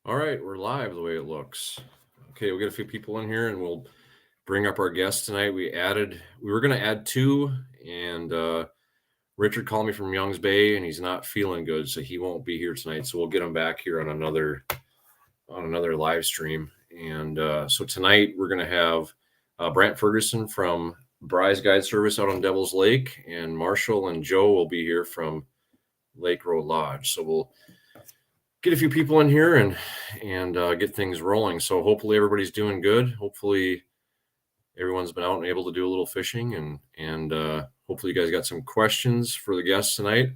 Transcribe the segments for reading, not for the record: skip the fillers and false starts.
All right, we're live the way it looks. Okay, we'll get a few people in here and we'll bring up our guests tonight. We were going to add two, and Richard called me from Youngs Bay and he's not feeling good, so he won't be here tonight. So we'll get him back here on another live stream. And so tonight we're going to have Brandt Ferguson from Bry's Guide Service out on Devil's Lake, and Marshall and Joe will be here from Lake Road Lodge. So we'll get a few people in here and get things rolling. So hopefully everybody's doing good. Hopefully everyone's been out and able to do a little fishing, and hopefully you guys got some questions for the guests tonight,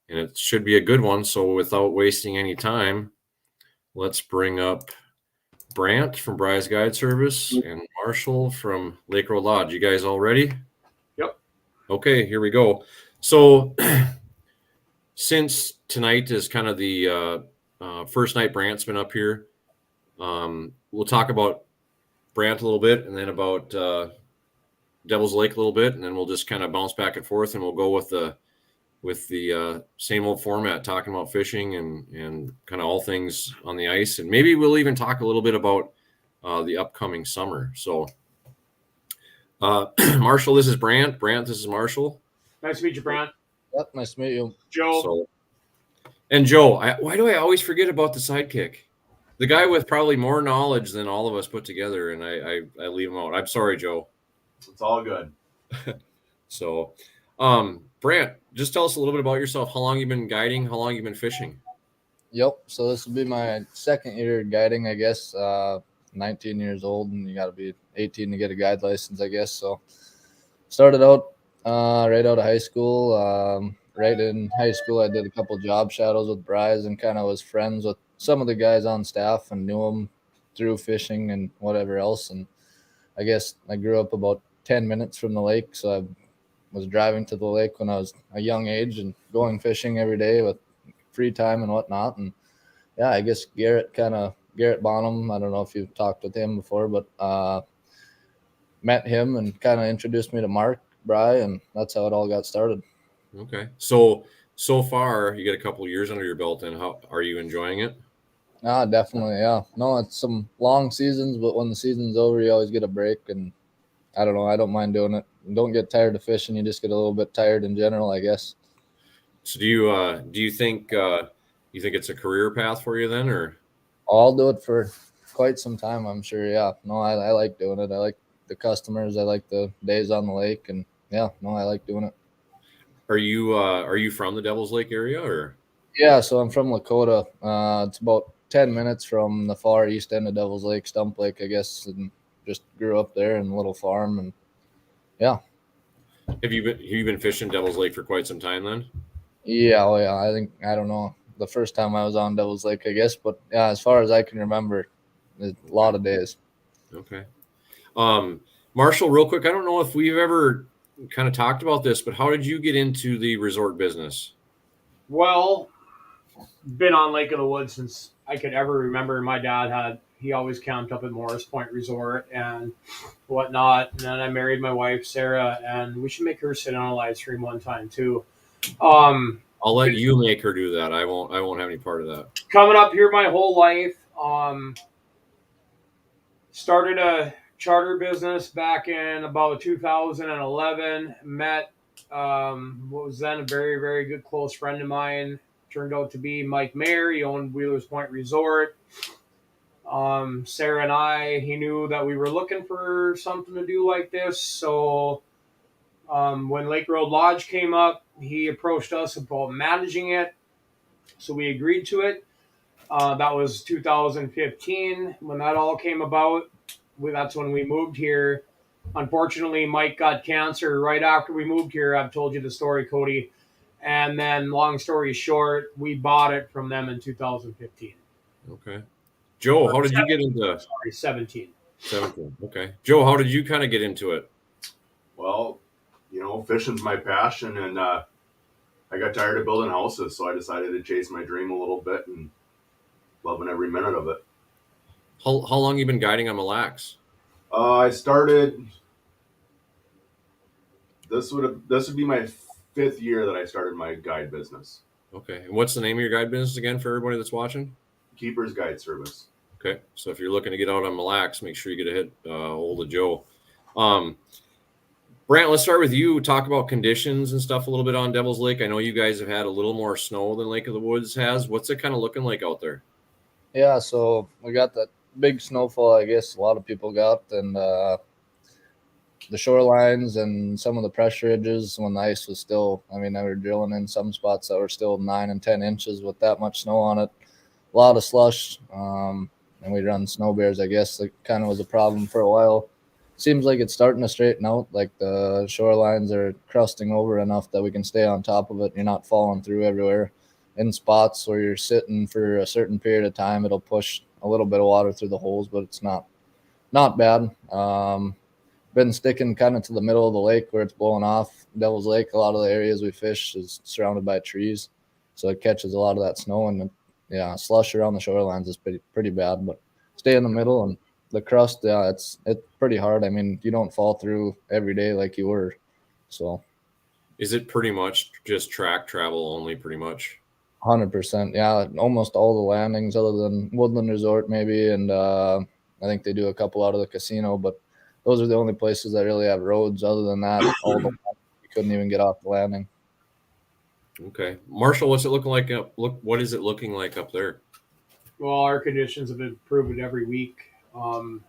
and it should be a good one. So without wasting any time, let's bring up Brandt from Bry's Guide Service and Marshall from Lake Road Lodge. You guys all ready? Yep. Okay, here we go. So since tonight is kind of the first night Brandt's been up here, we'll talk about Brandt a little bit, and then about Devil's Lake a little bit, and then we'll just kind of bounce back and forth, and we'll go with the same old format, talking about fishing and kind of all things on the ice, and maybe we'll even talk a little bit about the upcoming summer. So, Marshall, this is Brandt. Brandt, this is Marshall. Nice to meet you, Brandt. Yep, nice to meet you. Joe. So, and Joe, why do I always forget about the sidekick? The guy with probably more knowledge than all of us put together, and I leave him out. I'm sorry, Joe. It's all good. So, Brandt, just tell us a little bit about yourself. How long you been guiding? How long you been fishing? Yep, so this will be my second year guiding, I guess. 19 years old, and you got to be 18 to get a guide license, I guess. So, started out right out of high school. Right in high school, I did a couple job shadows with Bry's and kind of was friends with some of the guys on staff and knew them through fishing and whatever else. And I guess I grew up about 10 minutes from the lake, so I was driving to the lake when I was a young age and going fishing every day with free time and whatnot. And yeah, I guess Garrett Bonham, I don't know if you've talked with him before, but met him and kind of introduced me to Mark Bry, and that's how it all got started. Okay. So far, you get a couple of years under your belt, and how are you enjoying it? Definitely, yeah. No, it's some long seasons, but when the season's over, you always get a break, and I don't know, I don't mind doing it. Don't get tired of fishing, you just get a little bit tired in general, I guess. So do you think it's a career path for you then, or? I'll do it for quite some time, I'm sure. Yeah, no, I like doing it. I like the customers. I like the days on the lake, and yeah, no, I like doing it. Are you from the Devil's Lake area, or? Yeah, so I'm from Lakota. It's about 10 minutes from the far east end of Devil's Lake, Stump Lake, I guess, and just grew up there in a little farm, and yeah. Have you been fishing Devil's Lake for quite some time then? Yeah, oh yeah. I don't know, the first time I was on Devil's Lake, I guess, but yeah, as far as I can remember, a lot of days. Okay. Marshall, real quick, I don't know if we've ever kind of talked about this, but how did you get into the resort business? Well, been on Lake of the Woods since I could ever remember. My dad he always camped up at Morris Point Resort and whatnot. And then I married my wife, Sarah, and we should make her sit on a live stream one time too. I'll let you make her do that. I won't have any part of that. Coming up here my whole life. Started a charter business back in about 2011. Met what was then a very, very good close friend of mine. Turned out to be Mike Mayer. He owned Wheeler's Point Resort. Sarah and he knew that we were looking for something to do like this. So when Lake Road Lodge came up, he approached us about managing it. So we agreed to it. That was 2015 when that all came about. That's when we moved here. Unfortunately, Mike got cancer right after we moved here. I've told you the story, Cody. And then, long story short, we bought it from them in 2015. Okay. Joe, how did you get into? Sorry, 17. 17. Okay. Joe, how did you kind of get into it? Well, fishing's my passion, and I got tired of building houses, so I decided to chase my dream a little bit and loving every minute of it. How long you been guiding on Mille Lacs? I started. This would be my 5th year that I started my guide business. Okay. And what's the name of your guide business again for everybody that's watching? keeper's guide service. Okay, so if you're looking to get out on Mille Lacs, make sure you get a hold of Joe. Brant, let's start with you. Talk about conditions and stuff a little bit on Devil's Lake. I know you guys have had a little more snow than Lake of the Woods has. What's it kind of looking like out there? Yeah, so we got that big snowfall, I guess a lot of people got, and the shorelines and some of the pressure ridges when the ice was still, I mean, they were drilling in some spots that were still 9 and 10 inches with that much snow on it. A lot of slush, and we run snow bears, I guess. It kind of was a problem for a while. Seems like it's starting to straighten out. Like the shorelines are crusting over enough that we can stay on top of it. You're not falling through everywhere. In spots where you're sitting for a certain period of time, it'll push a little bit of water through the holes, but it's not bad. Been sticking kind of to the middle of the lake where it's blowing off. Devil's Lake, a lot of the areas we fish is surrounded by trees, so it catches a lot of that snow, and yeah, slush around the shorelines is pretty bad. But stay in the middle, and the crust, yeah, it's pretty hard. I mean, you don't fall through every day like you were. So is it pretty much just track travel only, pretty much? 100%. Yeah, almost all the landings other than Woodland Resort maybe, and I think they do a couple out of the casino, but those are the only places that really have roads. Other than that, all the you couldn't even get off the landing. Okay, Marshall, what's it looking like? What is it looking like up there? Well, our conditions have improved every week. We're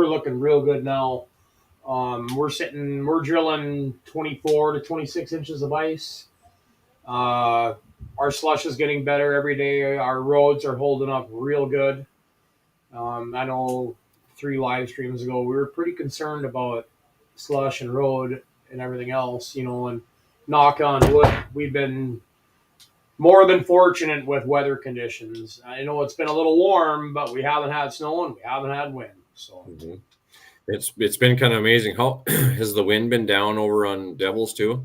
looking real good now. We're drilling 24 to 26 inches of ice. Our slush is getting better every day. Our roads are holding up real good. I know 3 live streams ago we were pretty concerned about slush and road and everything else, and knock on wood, we've been more than fortunate with weather conditions. I know it's been a little warm, but we haven't had snow and we haven't had wind. So it's been kind of amazing. How has the wind been down over on Devils too?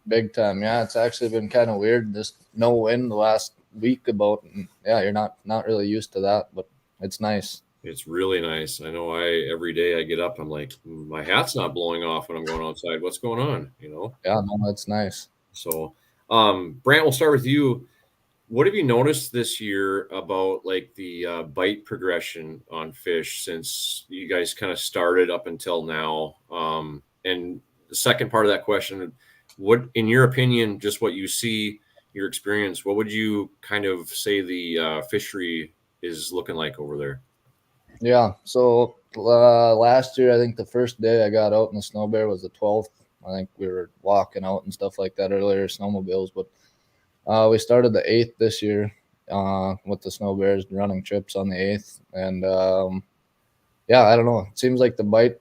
Big time. Yeah, it's actually been kind of weird. Just no wind the last week about. And yeah, you're not really used to that, but it's nice. It's really nice. I know every day I get up, I'm like, my hat's not blowing off when I'm going outside. What's going on? Yeah, no, it's nice. So, Brant, we'll start with you. What have you noticed this year about like the bite progression on fish since you guys kind of started up until now? And the second part of that question, what, in your opinion, just what you see, your experience, what would you kind of say the fishery is looking like over there? Yeah, so last year, I think the first day I got out in the snow bear was the 12th. I think we were walking out and stuff like that earlier, snowmobiles, but we started the 8th this year with the snow bears running trips on the 8th. And yeah, I don't know. It seems like the bite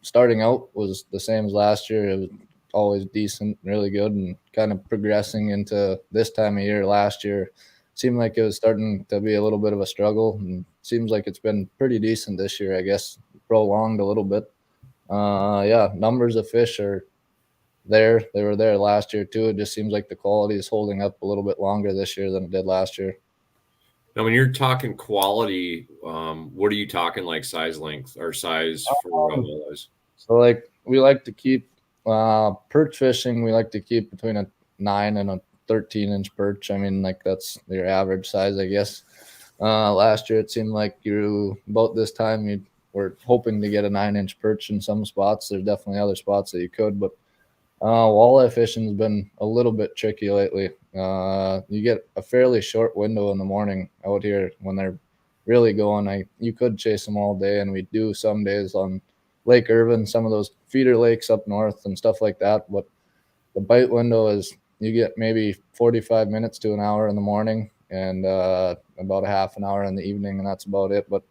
starting out was the same as last year. It was always decent, really good, and kind of progressing into this time of year. Last year seemed like it was starting to be a little bit of a struggle, and seems like it's been pretty decent this year, I guess, prolonged a little bit. Yeah, numbers of fish are there. They were there last year too. It just seems like the quality is holding up a little bit longer this year than it did last year. Now, when you're talking quality, what are you talking, like size, length, or size for walleyes? So like we like to keep perch fishing. We like to keep between a 9 and a 13-inch perch. I mean, like that's your average size, I guess. Last year it seemed like about this time you were hoping to get a 9-inch perch in some spots. There's definitely other spots that you could, but walleye fishing has been a little bit tricky lately. You get a fairly short window in the morning out here when they're really going. You could chase them all day, and we do some days on Lake Irvin, some of those feeder lakes up north and stuff like that. But the bite window is you get maybe 45 minutes to an hour in the morning and about a half an hour in the evening, and that's about it. But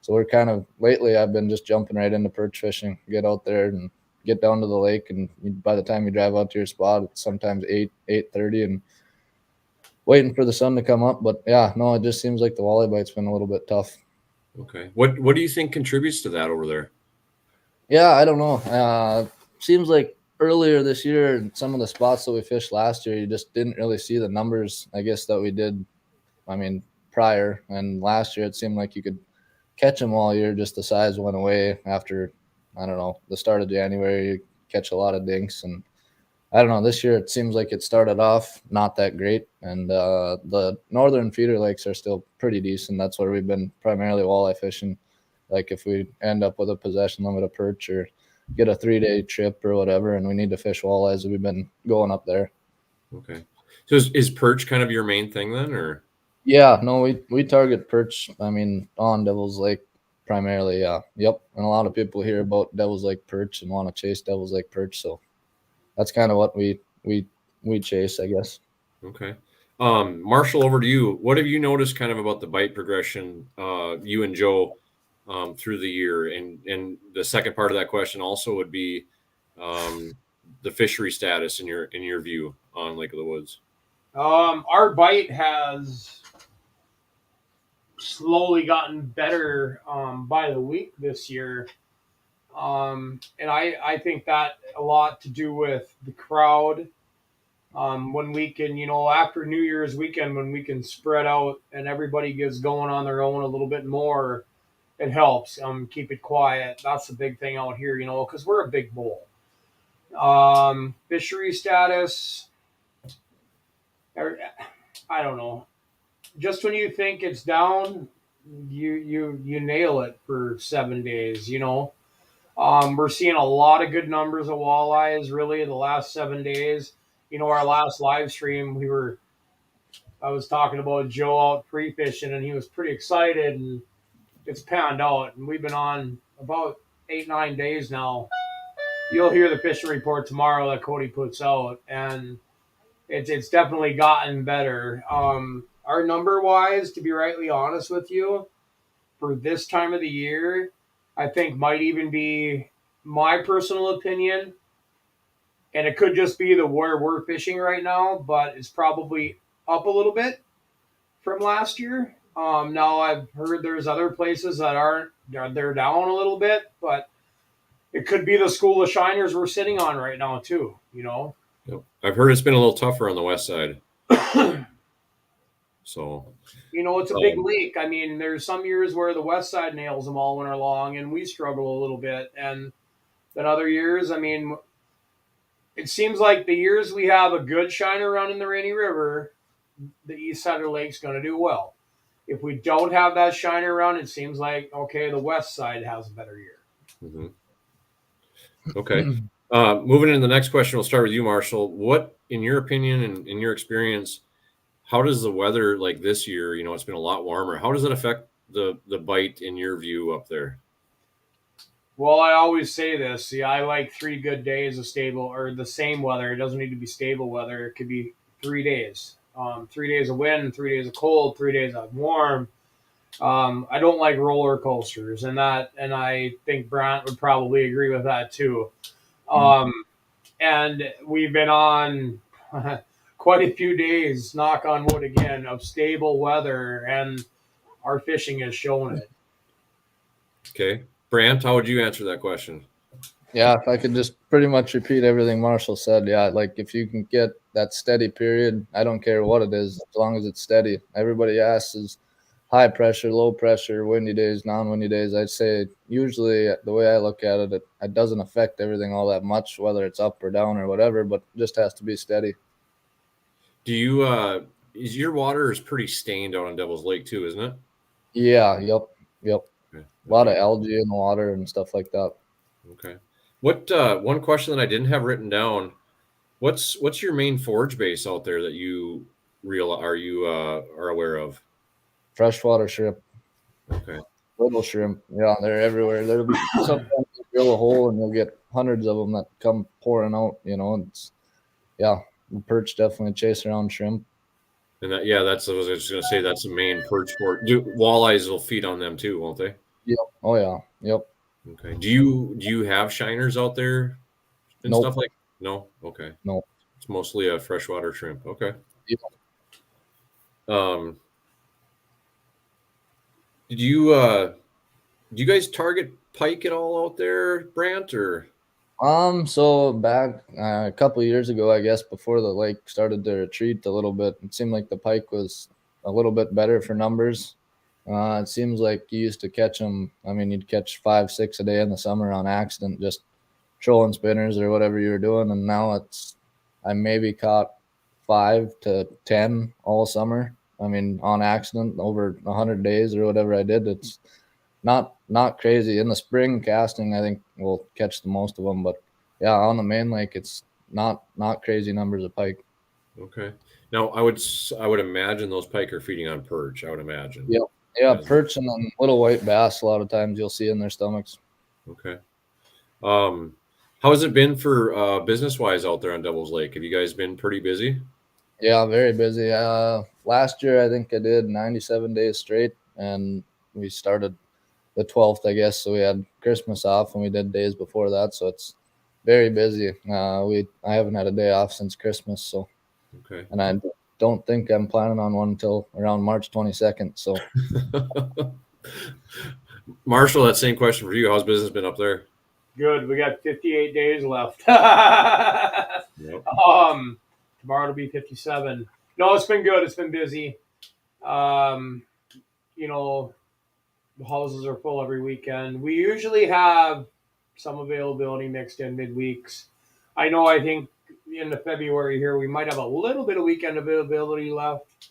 so we're kind of lately I've been just jumping right into perch fishing, get out there and get down to the lake, and by the time you drive out to your spot, it's sometimes 8:30 and waiting for the sun to come up. But yeah, no, it just seems like the walleye bite's been a little bit tough. Okay. What do you think contributes to that over there? Yeah, I don't know. Seems like earlier this year, some of the spots that we fished last year, you just didn't really see the numbers, I guess, that we did, prior. And last year, it seemed like you could catch them all year, just the size went away after, I don't know, the start of January. You catch a lot of dinks, and I don't know. This year it seems like it started off not that great, and the northern feeder lakes are still pretty decent. That's where we've been primarily walleye fishing. Like if we end up with a possession limit of perch or get a 3-day trip or whatever, and we need to fish walleyes, we've been going up there. Okay. So is perch kind of your main thing then, or? Yeah, no, we target perch. I mean, on Devil's Lake primarily. Yeah, yep. And a lot of people hear about Devil's Lake perch and want to chase Devil's Lake perch, so that's kind of what we chase, I guess. Okay. Marshall, over to you. What have you noticed kind of about the bite progression, you and Joe, through the year? And the second part of that question also would be the fishery status in your view on Lake of the Woods. Our bite has slowly gotten better by the week this year. And I think that a lot to do with the crowd. When we can, after New Year's weekend, when we can spread out and everybody gets going on their own a little bit more, it helps. Keep it quiet. That's the big thing out here, because we're a big bowl. Fishery status, I don't know. Just when you think it's down, you nail it for 7 days. We're seeing a lot of good numbers of walleyes really in the last 7 days. Our last live stream, I was talking about Joe out pre-fishing, and he was pretty excited, and it's panned out. And we've been on about 8-9 days now. You'll hear the fishing report tomorrow that Cody puts out, and it's definitely gotten better. Our number wise, to be rightly honest with you, for this time of the year, I think might even be my personal opinion, and it could just be where we're fishing right now, but it's probably up a little bit from last year. Now I've heard there's other places that they're down a little bit, but it could be the school of shiners we're sitting on right now too. Yep. I've heard it's been a little tougher on the west side. So, it's a big lake. I mean, there's some years where the west side nails them all winter long, and we struggle a little bit. And then other years, I mean, it seems like the years we have a good shiner run in the Rainy River, the east side of the lake's going to do well. If we don't have that shiner run, it seems like, okay, the west side has a better year. Mm-hmm. Okay. Moving into the next question, we'll start with you, Marshall. What, in your opinion and in your experience, how does the weather like this year, it's been a lot warmer, how does it affect the bite in your view up there? Well, I always say this. See, I like 3 good days of stable or the same weather. It doesn't need to be stable weather. It could be 3 days. 3 days of wind, 3 days of cold, 3 days of warm. I don't like roller coasters, and I think Brandt would probably agree with that too. And we've been on quite a few days, knock on wood again, of stable weather, and our fishing has shown it. Okay. Brandt, how would you answer that question? Yeah, if I could just pretty much repeat everything Marshall said. Yeah, like if you can get that steady period, I don't care what it is, as long as it's steady. Everybody asks is high pressure, low pressure, windy days, non-windy days. I'd say usually the way I look at it, it doesn't affect everything all that much, whether it's up or down or whatever, but it just has to be steady. Do you is your water is pretty stained out on Devil's Lake too, isn't it? Yeah, yep. Okay. A lot of algae in the water and stuff like that. Okay. What one question that I didn't have written down, what's your main forage base out there that you are aware of? Freshwater shrimp. Okay. Little shrimp. Yeah, they're everywhere. There'll be sometimes you drill a hole and you'll get hundreds of them that come pouring out, It's perch definitely chase around shrimp. And that's what I was just gonna say. That's the main perch sport. Walleyes will feed on them too, won't they? Yep. Oh yeah. Yep. Okay. Do you have shiners out there and Nope. stuff like? No. Okay. No. It's mostly a freshwater shrimp. Okay. Yep. Do you guys target pike at all out there, Brandt, or? So back a couple of years ago, I guess, before the lake started to retreat a little bit, it seemed like the pike was a little bit better for numbers. It seems like you used to catch them. I mean, you'd catch 5-6 a day in the summer on accident, just trolling spinners or whatever you were doing. And now it's I maybe caught 5 to 10 all summer. I mean, on accident over 100 days or whatever I did. It's not crazy. In the spring casting, I think we'll catch the most of them. But yeah, on the main lake, it's not crazy numbers of pike. Okay. Now I would imagine those pike are feeding on perch. I would imagine. Yep. Yeah, perch and then little white bass. A lot of times you'll see in their stomachs. Okay. How has it been for business wise out there on Devil's Lake? Have you guys been pretty busy? Yeah, very busy. Last year I think I did 97 days straight, and we started the 12th, I guess. So we had Christmas off, and we did days before that. So it's very busy. I haven't had a day off since Christmas. So, Okay. and I don't think I'm planning on one until around March 22nd. So, Marshall, that same question for you. How's business been up there? Good. We got 58 days left. Yep. Tomorrow will be 57. No, it's been good. It's been busy. You know, the houses are full every weekend. We usually have some availability mixed in midweeks. I think in the February here we might have a little bit of weekend availability left,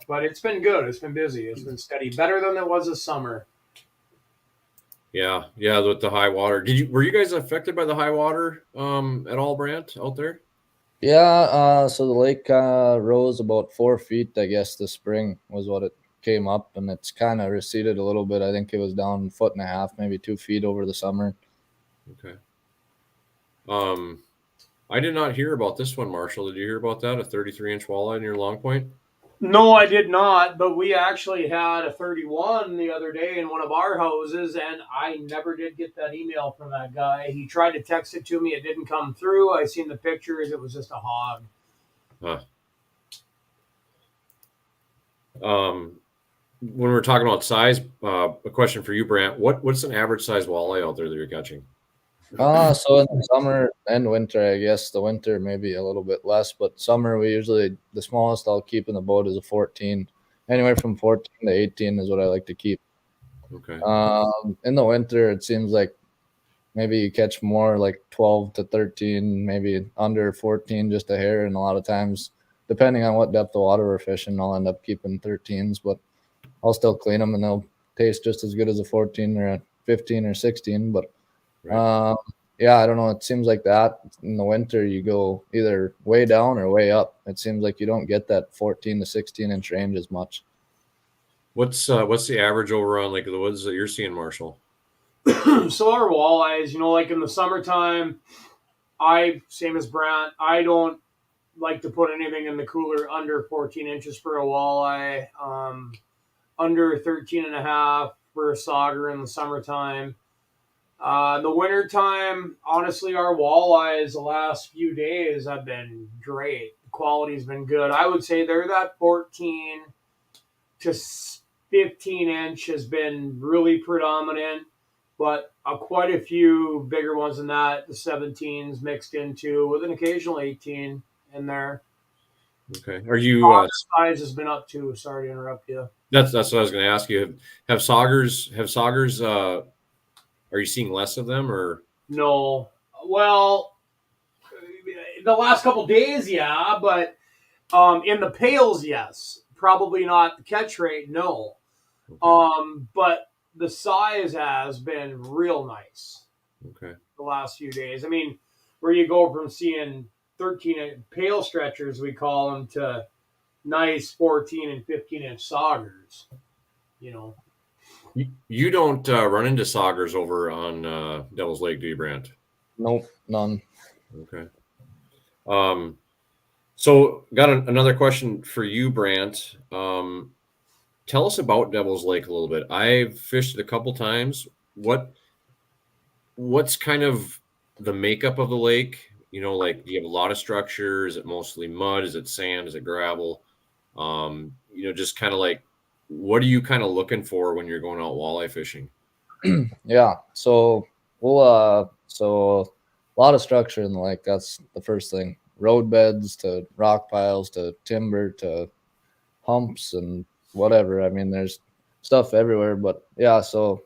but it's been good. It's been busy. It's been steady. Better than it was this summer. Yeah, with the high water. Were you guys affected by the high water at all, Brandt, out there? yeah. So the lake rose about 4 feet, I guess, this spring was what it came up, and it's kind of receded a little bit. I think it was down 1.5 feet, maybe 2 feet over the summer. Okay. I did not hear about this one, Marshall. Did you hear about that? A 33-inch walleye in your long point? No, I did not, but we actually had a 31 the other day in one of our houses, and I never did get that email from that guy. He tried to text it to me. It didn't come through. I seen the pictures. It was just a hog. Huh. When we're talking about size, a question for you, Brandt. What's an average size walleye out there that you're catching? So in the summer and winter, I guess the winter maybe a little bit less, but summer we usually the smallest I'll keep in the boat is a 14. Anywhere from 14 to 18 is what I like to keep. Okay. In the winter, it seems like maybe you catch more like 12 to 13, maybe under 14, just a hair. And a lot of times, depending on what depth of water we're fishing, I'll end up keeping 13s, but I'll still clean them and they'll taste just as good as a 14 or a 15 or 16. But Right. yeah, I don't know. It seems like that in the winter, you go either way down or way up. It seems like you don't get that 14 to 16-inch range as much. What's the average over on Lake of the Woods that you're seeing, Marshall? So our walleyes, like in the summertime, same as Brant, I don't like to put anything in the cooler under 14 inches for a walleye, under 13 and a half for a sauger in the summertime. The wintertime, honestly, our walleyes the last few days have been great. The quality's been good. I would say they're that 14 to 15 inch has been really predominant, but quite a few bigger ones than that, the 17s mixed into with an occasional 18 in there. Okay. Are you size has been up too. Sorry to interrupt you. That's what I was going to ask you. Have saugers are you seeing less of them or no? Well, the last couple days, yeah, but in the pails, yes. Probably not the catch rate, no. Okay. But the size has been real nice. Okay. The last few days. I mean, where you go from seeing 13 pail stretchers, we call them, to nice 14 and 15-inch saugers. You don't run into saugers over on Devil's Lake, do you, Brandt? Nope, none. Okay. So got another question for you, Brandt. Tell us about Devil's Lake a little bit. I've fished it a couple times. What's kind of the makeup of the lake? Like, do you have a lot of structure? Is it mostly mud? Is it sand? Is it gravel? Just kind of like, what are you kind of looking for when you're going out walleye fishing? Yeah. So so a lot of structure in the lake. That's the first thing. Road beds to rock piles to timber to humps and whatever. I mean, there's stuff everywhere, but yeah, so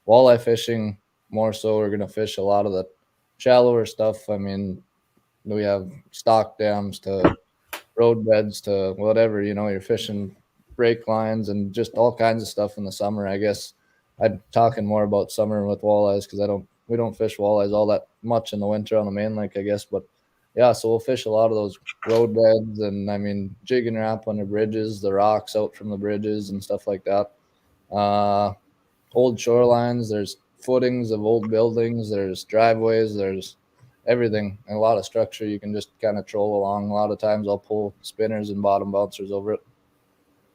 walleye fishing more so we're going to fish a lot of the shallower stuff. I mean, we have stock dams to road beds to whatever, you're fishing brake lines and just all kinds of stuff in the summer. I guess I'm talking more about summer with walleyes because we don't fish walleyes all that much in the winter on the main lake, I guess. But yeah, so we'll fish a lot of those road beds and jig and wrap on the bridges, the rocks out from the bridges and stuff like that. Old shorelines, there's footings of old buildings, there's driveways, there's everything and a lot of structure you can just kind of troll along. A lot of times I'll pull spinners and bottom bouncers over it.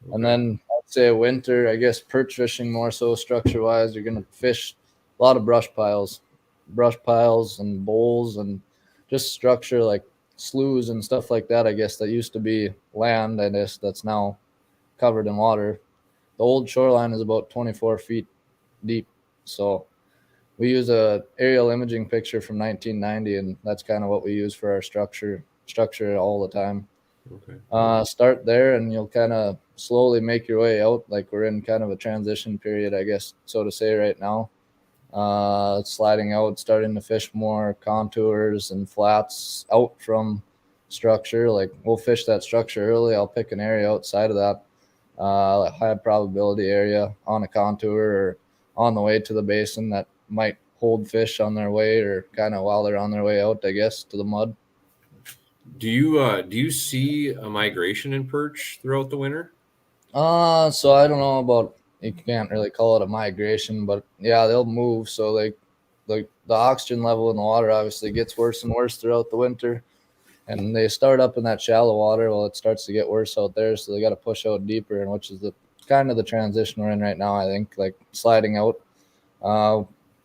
Okay. And then I'd say winter, I guess perch fishing more so structure wise, you're going to fish a lot of brush piles and bowls and just structure like sloughs and stuff like that. I guess that used to be land, I guess that's now covered in water. The old shoreline is about 24 feet deep. So we use a aerial imaging picture from 1990, and that's kind of what we use for our structure all the time. Okay. Start there, and you'll kind of slowly make your way out. Like we're in kind of a transition period, I guess, so to say, right now. Sliding out, starting to fish more contours and flats out from structure. Like we'll fish that structure early. I'll pick an area outside of that high probability area on a contour or on the way to the basin that might hold fish on their way or kind of while they're on their way out, I guess, to the mud. Do you see a migration in perch throughout the winter? So I don't know about, you can't really call it a migration, but yeah, they'll move. So the oxygen level in the water obviously gets worse and worse throughout the winter, and they start up in that shallow water. Well, it starts to get worse out there, so they got to push out deeper, and which is the kind of the transition we're in right now. I think like sliding out.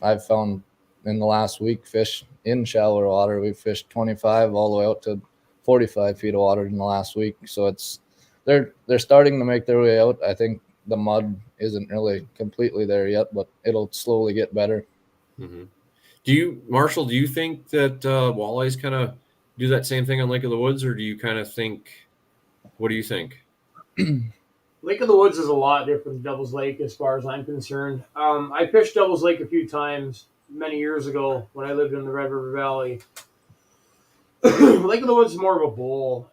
I've found in the last week fish in shallower water. We've fished 25 all the way out to 45 feet of water in the last week. So it's they're starting to make their way out. I think the mud isn't really completely there yet, but it'll slowly get better. Mm-hmm. Marshall, do you think that walleyes kind of do that same thing on Lake of the Woods, or do you kind of think, what do you think? Lake of the Woods is a lot different than Devil's Lake as far as I'm concerned. I fished Devil's Lake a few times many years ago when I lived in the Red River Valley. Lake of the Woods is more of a bowl.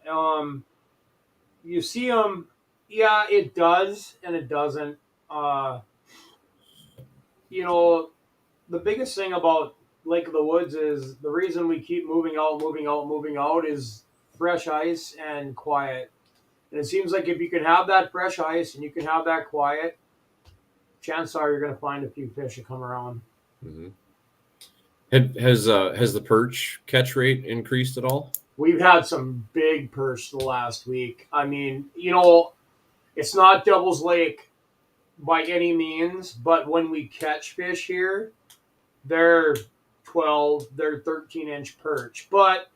You see them, yeah, it does and it doesn't. The biggest thing about Lake of the Woods is the reason we keep moving out is fresh ice and quiet. And it seems like if you can have that fresh ice and you can have that quiet, chances are you're going to find a few fish that come around. Mm-hmm. Has the perch catch rate increased at all? We've had some big perch the last week. It's not Devil's Lake by any means, but when we catch fish here, they're 12, they're 13-inch perch. But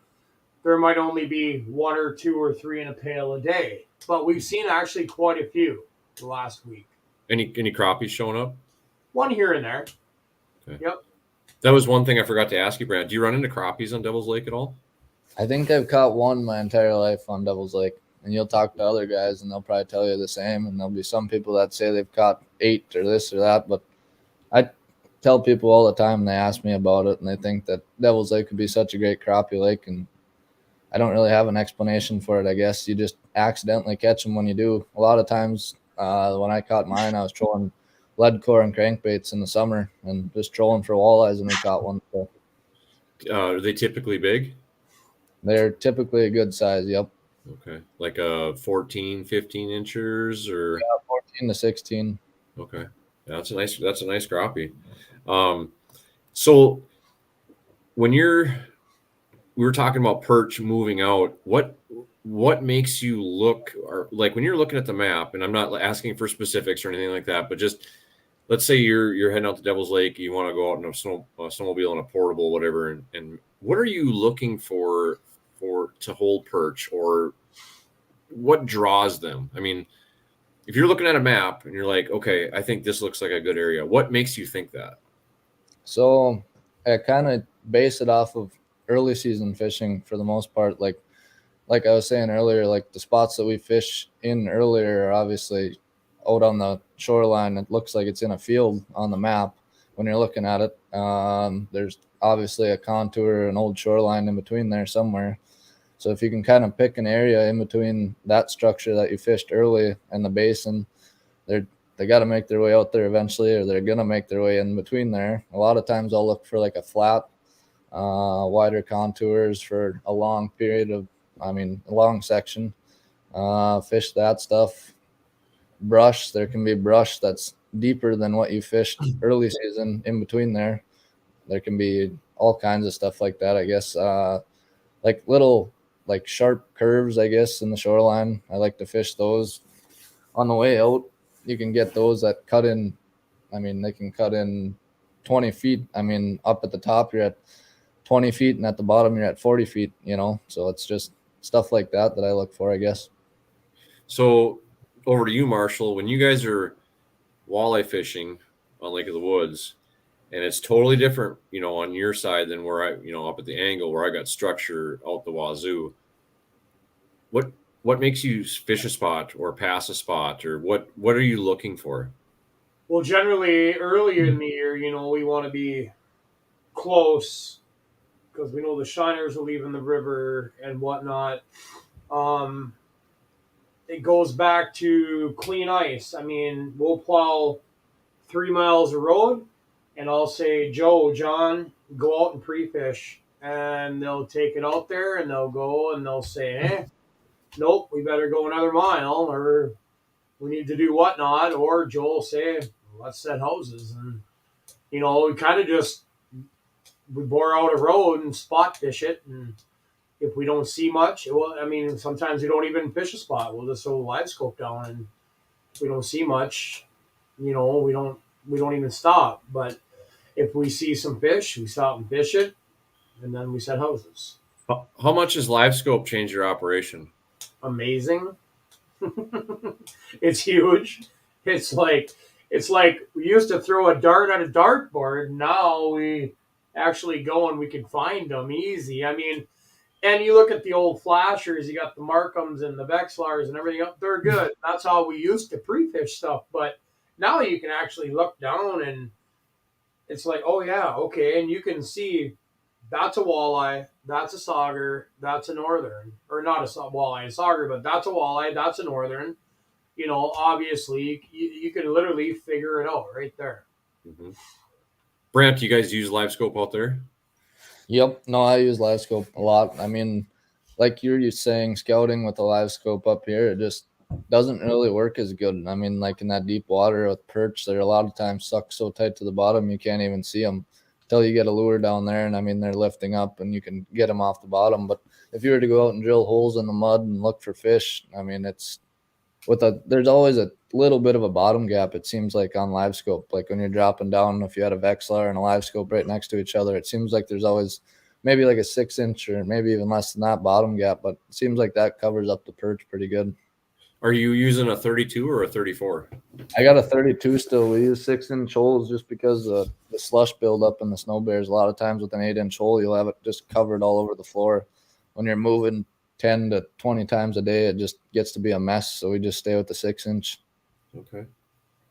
there might only be one or two or three in a pail a day. But we've seen actually quite a few the last week. Any crappies showing up? One here and there. Okay. Yep. That was one thing I forgot to ask you, Brad. Do you run into crappies on Devil's Lake at all? I think I've caught one my entire life on Devil's Lake. And you'll talk to other guys and they'll probably tell you the same. And there'll be some people that say they've caught 8 or this or that. But I tell people all the time, and they ask me about it, and they think that Devil's Lake could be such a great crappie lake. And I don't really have an explanation for it, I guess. You just accidentally catch them when you do. A lot of times when I caught mine, I was trolling lead core and crankbaits in the summer and just trolling for walleyes, and we caught one. So are they typically big? they're typically a good size, yep. Okay. Like 14, 15 inchers or? Yeah, 14 to 16. Okay. Yeah, that's a nice crappie. So when we were talking about perch moving out, what makes you look, or like when you're looking at the map, and I'm not asking for specifics or anything like that, but just let's say you're heading out to Devil's Lake, you want to go out in a snowmobile and a portable, whatever, and what are you looking for to hold perch, or what draws them? I mean, if you're looking at a map and you're like, okay, I think this looks like a good area, what makes you think that? So I kind of base it off of early season fishing for the most part. Like I was saying earlier, like the spots that we fish in earlier are obviously out on the shoreline. It looks like it's in a field on the map when you're looking at it. There's obviously a contour, an old shoreline in between there somewhere. So if you can kind of pick an area in between that structure that you fished early and the basin, they got to make their way out there eventually, or they're going to make their way in between there. A lot of times I'll look for like a flat, wider contours for a long period of, a long section. Fish that stuff. Brush, there can be brush that's deeper than what you fished early season in between there. There can be all kinds of stuff like that, I guess. Like little, like sharp curves, I guess, in the shoreline. I like to fish those on the way out. You can get those that cut in. They can cut in 20 feet. Up at the top, you're at 20 feet, and at the bottom, you're at 40 feet, So it's just stuff like that I look for, I guess. So over to you, Marshall. When you guys are walleye fishing on Lake of the Woods, and it's totally different, on your side than where I, up at the angle where I got structure out the wazoo. What makes you fish a spot or pass a spot, or what are you looking for? Well, generally earlier in the year, we want to be close because we know the shiners are leaving the river and whatnot. It goes back to clean ice. We'll plow 3 miles of road, and I'll say, Joe, John, go out and pre-fish. And they'll take it out there, and they'll go, and they'll say, nope, we better go another mile, or we need to do whatnot. Or Joel will say, let's set houses. And, we kind of we bore out a road and spot fish it. And if we don't see much, sometimes we don't even fish a spot. We'll just throw the live scope down, and if we don't see much, we don't even stop. But if we see some fish, we stop and fish it, and then we set houses. How much does live scope change your operation? Amazing. It's huge. It's like we used to throw a dart at a dartboard. Now we actually go and we can find them easy. And you look at the old flashers, you got the Markhams and the Vexlars and everything else. They're good. That's how we used to pre-fish stuff. But now you can actually look down and it's like, oh yeah, okay. And you can see that's a walleye, that's a sauger, that's a northern. Or not a walleye, a sauger, but that's a walleye, that's a northern. Obviously, you can literally figure it out right there. Mm-hmm. Brandt, you guys use live scope out there? Yep. No, I use live scope a lot. Like you're saying, scouting with the live scope up here, it just doesn't really work as good. Like in that deep water with perch, they're a lot of times sucked so tight to the bottom you can't even see them until you get a lure down there. And they're lifting up and you can get them off the bottom. But if you were to go out and drill holes in the mud and look for fish, there's always a little bit of a bottom gap, it seems like, on live scope. Like when you're dropping down, if you had a Vexlar and a live scope right next to each other, it seems like there's always maybe like a 6-inch or maybe even less than that bottom gap, but it seems like that covers up the perch pretty good. Are you using a 32 or a 34? I got a 32 still. We use 6-inch holes just because the slush buildup in the snow bears. A lot of times with an 8-inch hole, you'll have it just covered all over the floor. When you're moving 10 to 20 times a day, it just gets to be a mess. So we just stay with the 6-inch. Okay.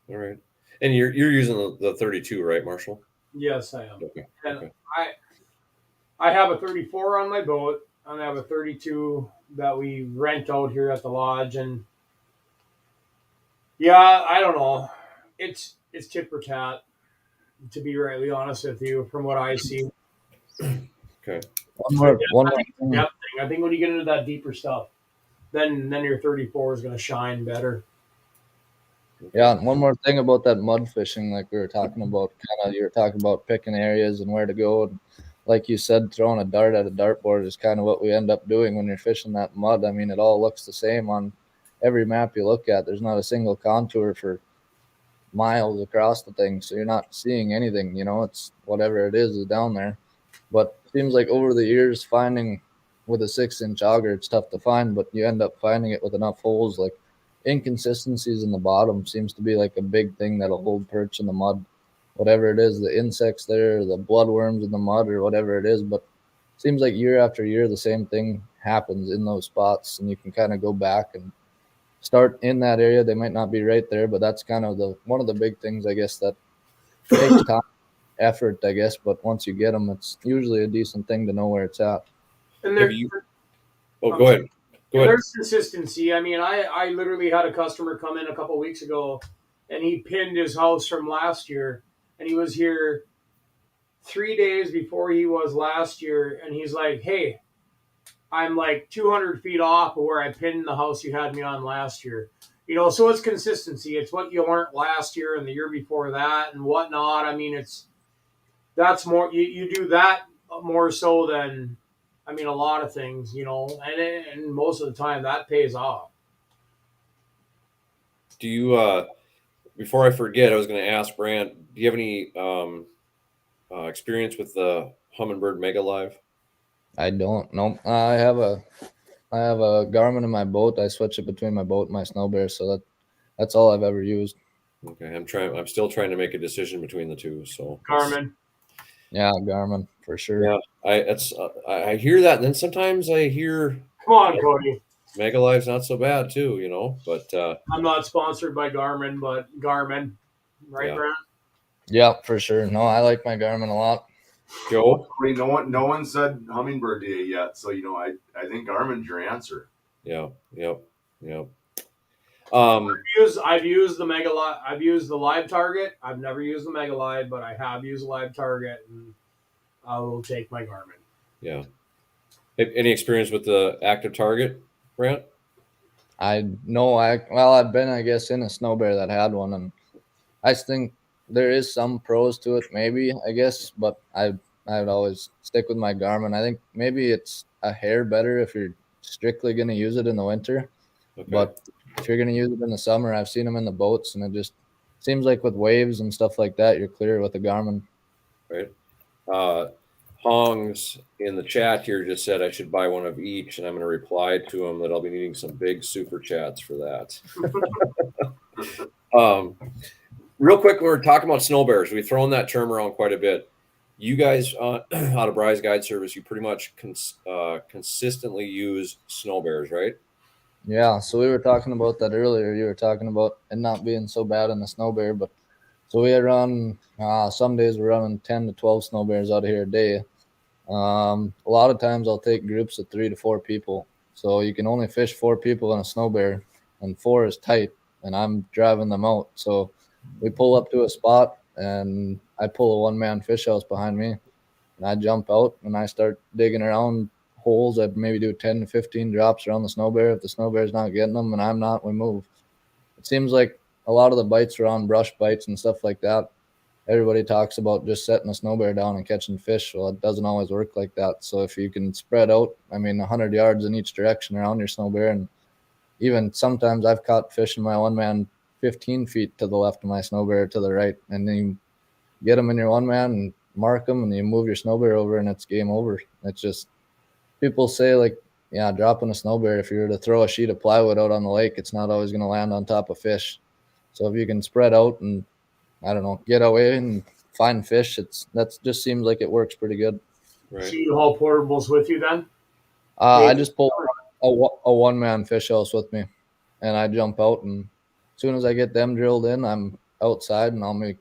All right. And you're using the 32, right, Marshall? Yes, I am. Okay. And okay. I have a 34 on my boat, and I have a 32 that we rent out here at the lodge. And yeah, I don't know. It's tit for tat, to be rightly honest with you, from what I see. Okay. One more thing. I think when you get into that deeper stuff, then your 34 is going to shine better. Yeah, one more thing about that mud fishing, like we were talking about, you were talking about picking areas and where to go. And like you said, throwing a dart at a dartboard is kind of what we end up doing when you're fishing that mud. It all looks the same on every map you look at. There's not a single contour for miles across the thing, so you're not seeing anything. It's whatever it is down there. But it seems like over the years, finding with a 6-inch auger, it's tough to find, but you end up finding it with enough holes. Like inconsistencies in the bottom seems to be like a big thing that'll hold perch in the mud. Whatever it is, the insects there, the bloodworms in the mud, or whatever it is. But it seems like year after year, the same thing happens in those spots, and you can kind of go back and start in that area. They might not be right there, but that's kind of one of the big things, I guess, that takes time effort, I guess. But once you get them, it's usually a decent thing to know where it's at. And Have there, you? Oh, go ahead. Go and ahead. there's consistency. I mean, I literally had a customer come in a couple weeks ago, and he pinned his house from last year, and he was here 3 days before he was last year, and he's like, "Hey, I'm like 200 feet off of where I pinned the house you had me on last year." So it's consistency. It's what you weren't last year and the year before that and whatnot. I mean, that's more, you do that more so than, I mean, a lot of things, and most of the time that pays off. Do you? Before I forget, I was going to ask Brandt. Do you have any experience with the Humminbird Mega Live? I don't know. I have a Garmin in my boat. I switch it between my boat and my snow bear, so that's all I've ever used. Okay, I'm still trying to make a decision between the two. So Garmin. Yeah, Garmin for sure. Yeah, I hear that, and then sometimes I hear Come on, Cody. Mega Live's not so bad too, But I'm not sponsored by Garmin, but Garmin, right, Yeah. Brad? Yeah, for sure. No, I like my Garmin a lot. Joe, I mean, no one said Humminbird to you yet, so I think Garmin's your answer. yeah, yep. I've used the Mega Live. I've used the Live Target. I've never used the Mega Live, but I have used Live Target, and I will take my Garmin. Yeah. Any experience with the Active Target, Brandt? I've been, I guess, in a snow bear that had one, and I think there is some pros to it, maybe, I guess, but I'd always stick with my Garmin. I think maybe it's a hair better if you're strictly going to use it in the winter, Okay. but if you're going to use it in the summer, I've seen them in the boats, and it just seems like with waves and stuff like that, you're clear with the Garmin. Right. Hongs in the chat here just said I should buy one of each, and I'm going to reply to him that I'll be needing some big super chats for that. Real quick, we were talking about snow bears. We've thrown that term around quite a bit. You guys out of Bry's Guide Service, you pretty much consistently use snow bears, right? Yeah, so we were talking about that earlier. You were talking about it not being so bad in the snow bear, but so we run some days we're running 10 to 12 snow bears out of here a day. A lot of times I'll take groups of 3 to 4 people. So you can only fish 4 people in a snow bear, and 4 is tight, and I'm driving them out. So we pull up to a spot, and I pull a one-man fish house behind me, and I jump out and I start digging around holes. I'd maybe do 10 to 15 drops around the snow bear. If the snow bear's not getting them and I'm not, we move. It seems like a lot of the bites are on brush bites and stuff like that. Everybody talks about just setting a snow bear down and catching fish. Well, it doesn't always work like that. So if you can spread out, 100 yards in each direction around your snow bear, and even sometimes I've caught fish in my one man 15 feet to the left of my snow bear to the right, and then you get them in your one man and mark them, and you move your snow bear over, and it's game over. It's just, people say, like, yeah, dropping a snow bear, if you were to throw a sheet of plywood out on the lake, it's not always going to land on top of fish. So if you can spread out and, I don't know, get away and find fish, that just seems like it works pretty good. Right. So you haul portables with you then? I just pull a one-man fish house with me, and I jump out, and as soon as I get them drilled in, I'm outside, and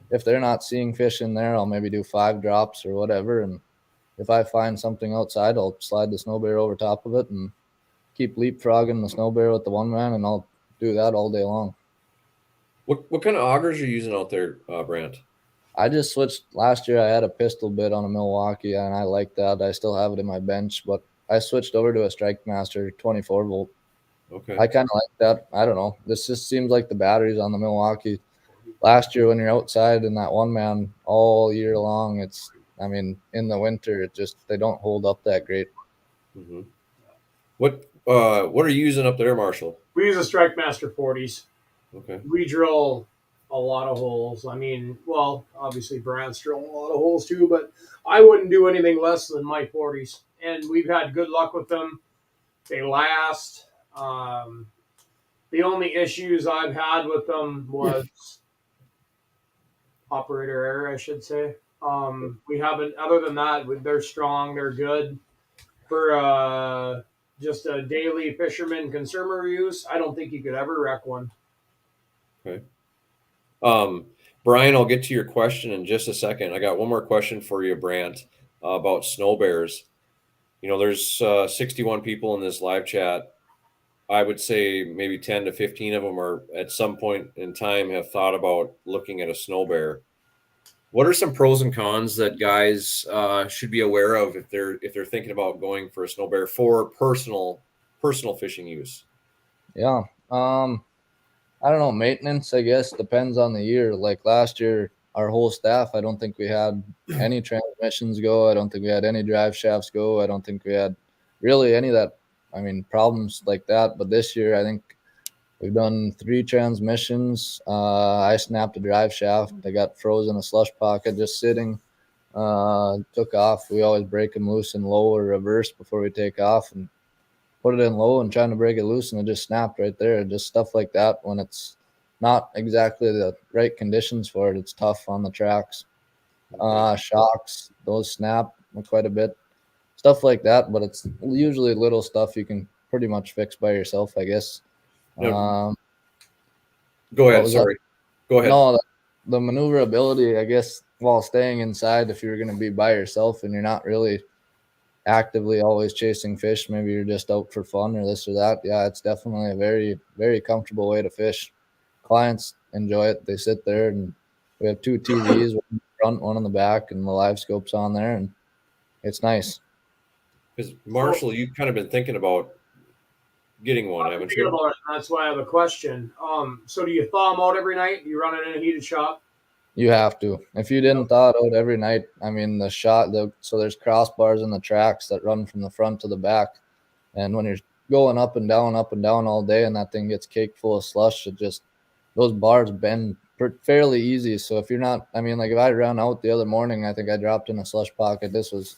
if they're not seeing fish in there, I'll maybe do 5 drops or whatever, and if I find something outside, I'll slide the snow bear over top of it and keep leapfrogging the snow bear with the one man, and I'll do that all day long. What kind of augers are you using out there, Brandt? I just switched. Last year I had a pistol bit on a Milwaukee, and I like that. I still have it in my bench, but I switched over to a Strike Master 24 volt. Okay. I kind of like that. I don't know. This just seems like the batteries on the Milwaukee. Last year when you're outside in that one man all year long, in the winter, they don't hold up that great. Mm-hmm. What are you using up there, Marshall? We use a Strike Master 40s. Okay. We drill a lot of holes. Obviously Brandt's drilling a lot of holes too, but I wouldn't do anything less than my 40s. And we've had good luck with them. They last. The only issues I've had with them was operator error, I should say. We haven't, other than that, they're strong, they're good. For just a daily fisherman consumer use, I don't think you could ever wreck one. Okay. Brian, I'll get to your question in just a second. I got one more question for you, Brandt, about snow bears. There's 61 people in this live chat. I would say maybe 10 to 15 of them are at some point in time have thought about looking at a snow bear. What are some pros and cons that guys should be aware of if they're thinking about going for a snow bear for personal fishing use? Yeah. I don't know. Maintenance, I guess, depends on the year. Like last year, our whole staff, I don't think we had any transmissions go. I don't think we had any drive shafts go. I don't think we had really any of that. I mean, problems like that. But this year, I think we've done 3 transmissions. I snapped a drive shaft. I got frozen in a slush pocket just sitting. Took off. We always break them loose in low or reverse before we take off, and put it in low and trying to break it loose, and it just snapped right there. Just stuff like that when it's not exactly the right conditions for it. It's tough on the tracks. Shocks, those snap quite a bit. Stuff like that, but it's usually little stuff you can pretty much fix by yourself, I guess. Go what ahead. was Sorry. Go ahead. No, the maneuverability, I guess, while staying inside, if you're going to be by yourself and you're not really actively always chasing fish, maybe you're just out for fun or this or that. Yeah, it's definitely a very, very comfortable way to fish. Clients enjoy it. They sit there, and we have 2 TVs, one in the front, one in the back, and the live scope's on there, and it's nice. Because Marshall, you've kind of been thinking about getting one, haven't Thinking you? about it, that's why I have a question. So do you thaw them out every night? You run it in a heated shop? You have to. If you didn't thaw it out every night, I mean, so there's crossbars in the tracks that run from the front to the back. And when you're going up and down all day and that thing gets caked full of slush, those bars bend fairly easy. So if you're not, I mean, like if I ran out the other morning, I think I dropped in a slush pocket. This was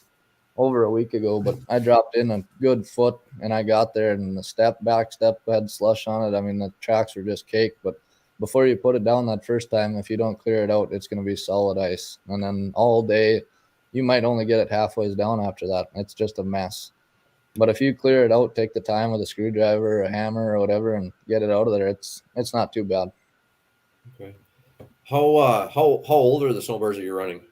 over a week ago, but I dropped in a good foot and I got there, and the back step had slush on it. I mean, the tracks were just caked, but before you put it down that first time, if you don't clear it out, it's going to be solid ice. And then all day, you might only get it halfway down after that. It's just a mess. But if you clear it out, take the time with a screwdriver or a hammer or whatever and get it out of there, it's not too bad. Okay. How old are the snow bears that you're running?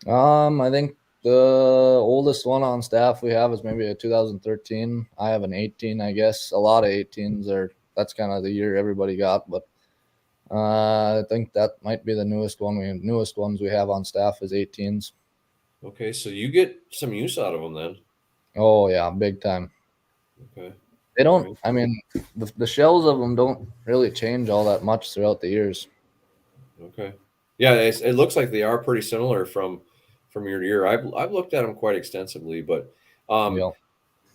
I think the oldest one on staff we have is maybe a 2013. I have an 18, I guess. A lot of 18s that's kind of the year everybody got, but I think that might be the newest ones we have on staff is 18s. Okay, so you get some use out of them then. Oh yeah, big time. Okay. They don't. I mean, the shells of them don't really change all that much throughout the years. Okay. Yeah, it looks like they are pretty similar from year to year. I've looked at them quite extensively, but Yeah.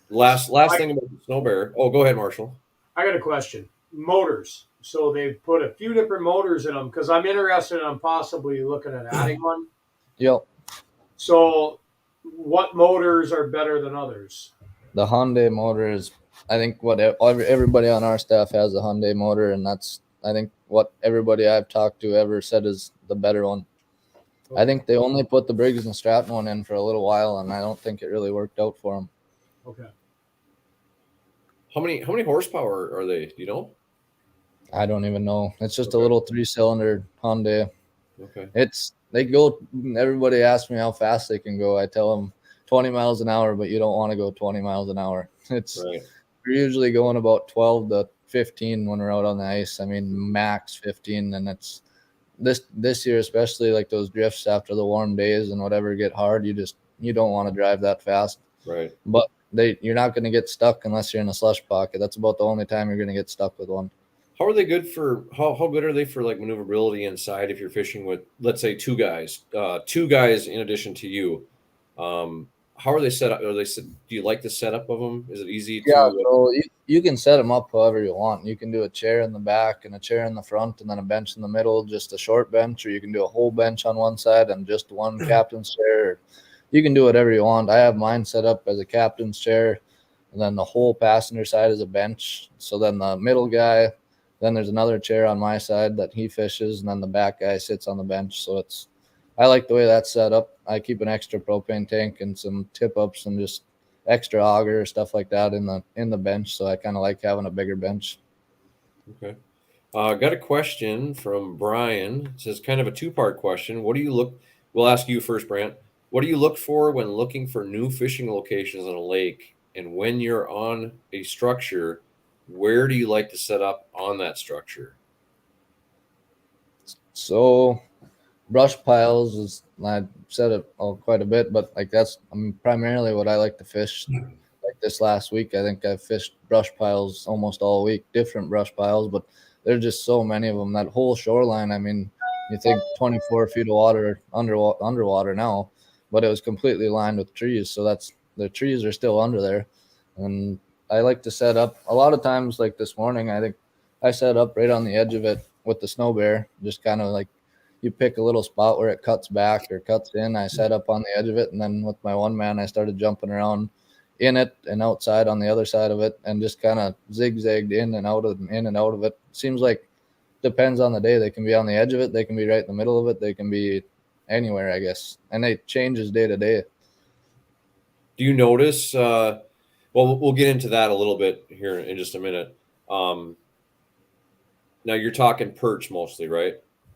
last thing about the snow bear. Oh, go ahead, Marshall. I got a question. Motors. So they've put a few different motors in them because I'm interested in possibly looking at adding one. Yep. So what motors are better than others? The Hyundai motor is, I think, what everybody on our staff has a Hyundai motor, and that's, I think, what everybody I've talked to ever said is the better one. I think they only put the Briggs and Stratton one in for a little while, and I don't think it really worked out for them. Okay. How many horsepower are they? Do you know? I don't even know. It's just a little 3-cylinder Hyundai. Okay. Everybody asks me how fast they can go. I tell them 20 miles an hour, but you don't want to go 20 miles an hour. We're usually going about 12 to 15 when we're out on the ice. I mean, max 15. And it's this year, especially like those drifts after the warm days and whatever get hard, you don't want to drive that fast. Right. But you're not going to get stuck unless you're in a slush pocket. That's about the only time you're going to get stuck with one. How are they good for how good are they for like maneuverability inside if you're fishing with, let's say, two guys in addition to you? How are they set up? Do you like the setup of them? Is it easy to? Yeah, so you can set them up however you want. You can do a chair in the back and a chair in the front and then a bench in the middle, just a short bench, or you can do a whole bench on one side and just one captain's chair. You can do whatever you want. I have mine set up as a captain's chair, and then the whole passenger side is a bench. So then the middle guy, then there's another chair on my side that he fishes, and then the back guy sits on the bench. So I like the way that's set up. I keep an extra propane tank and some tip-ups and just extra auger, stuff like that in the bench. So I kind of like having a bigger bench. Okay. Got a question from Brian. It says kind of a two-part question. What do you look? We'll ask you first, Brant. What do you look for when looking for new fishing locations on a lake? And when you're on a structure, where do you like to set up on that structure? So brush piles is, I said it quite a bit, but like that's primarily what I like to fish. Like this last week, I think I fished brush piles almost all week, different brush piles, but there's just so many of them. That whole shoreline, I mean, you think 24 feet of water underwater now, but it was completely lined with trees. So that's the trees are still under there. And I like to set up a lot of times, like this morning, I think I set up right on the edge of it with the snow bear, just kind of like you pick a little spot where it cuts back or cuts in. I set up on the edge of it, and then with my one man, I started jumping around in it and outside on the other side of it, and just kind of zigzagged in and out of it. Seems like depends on the day. They can be on the edge of it, they can be right in the middle of it, they can be anywhere, I guess, and it changes day to day. Do you notice? Well, we'll get into that a little bit here in just a minute. Now you're talking perch mostly, right?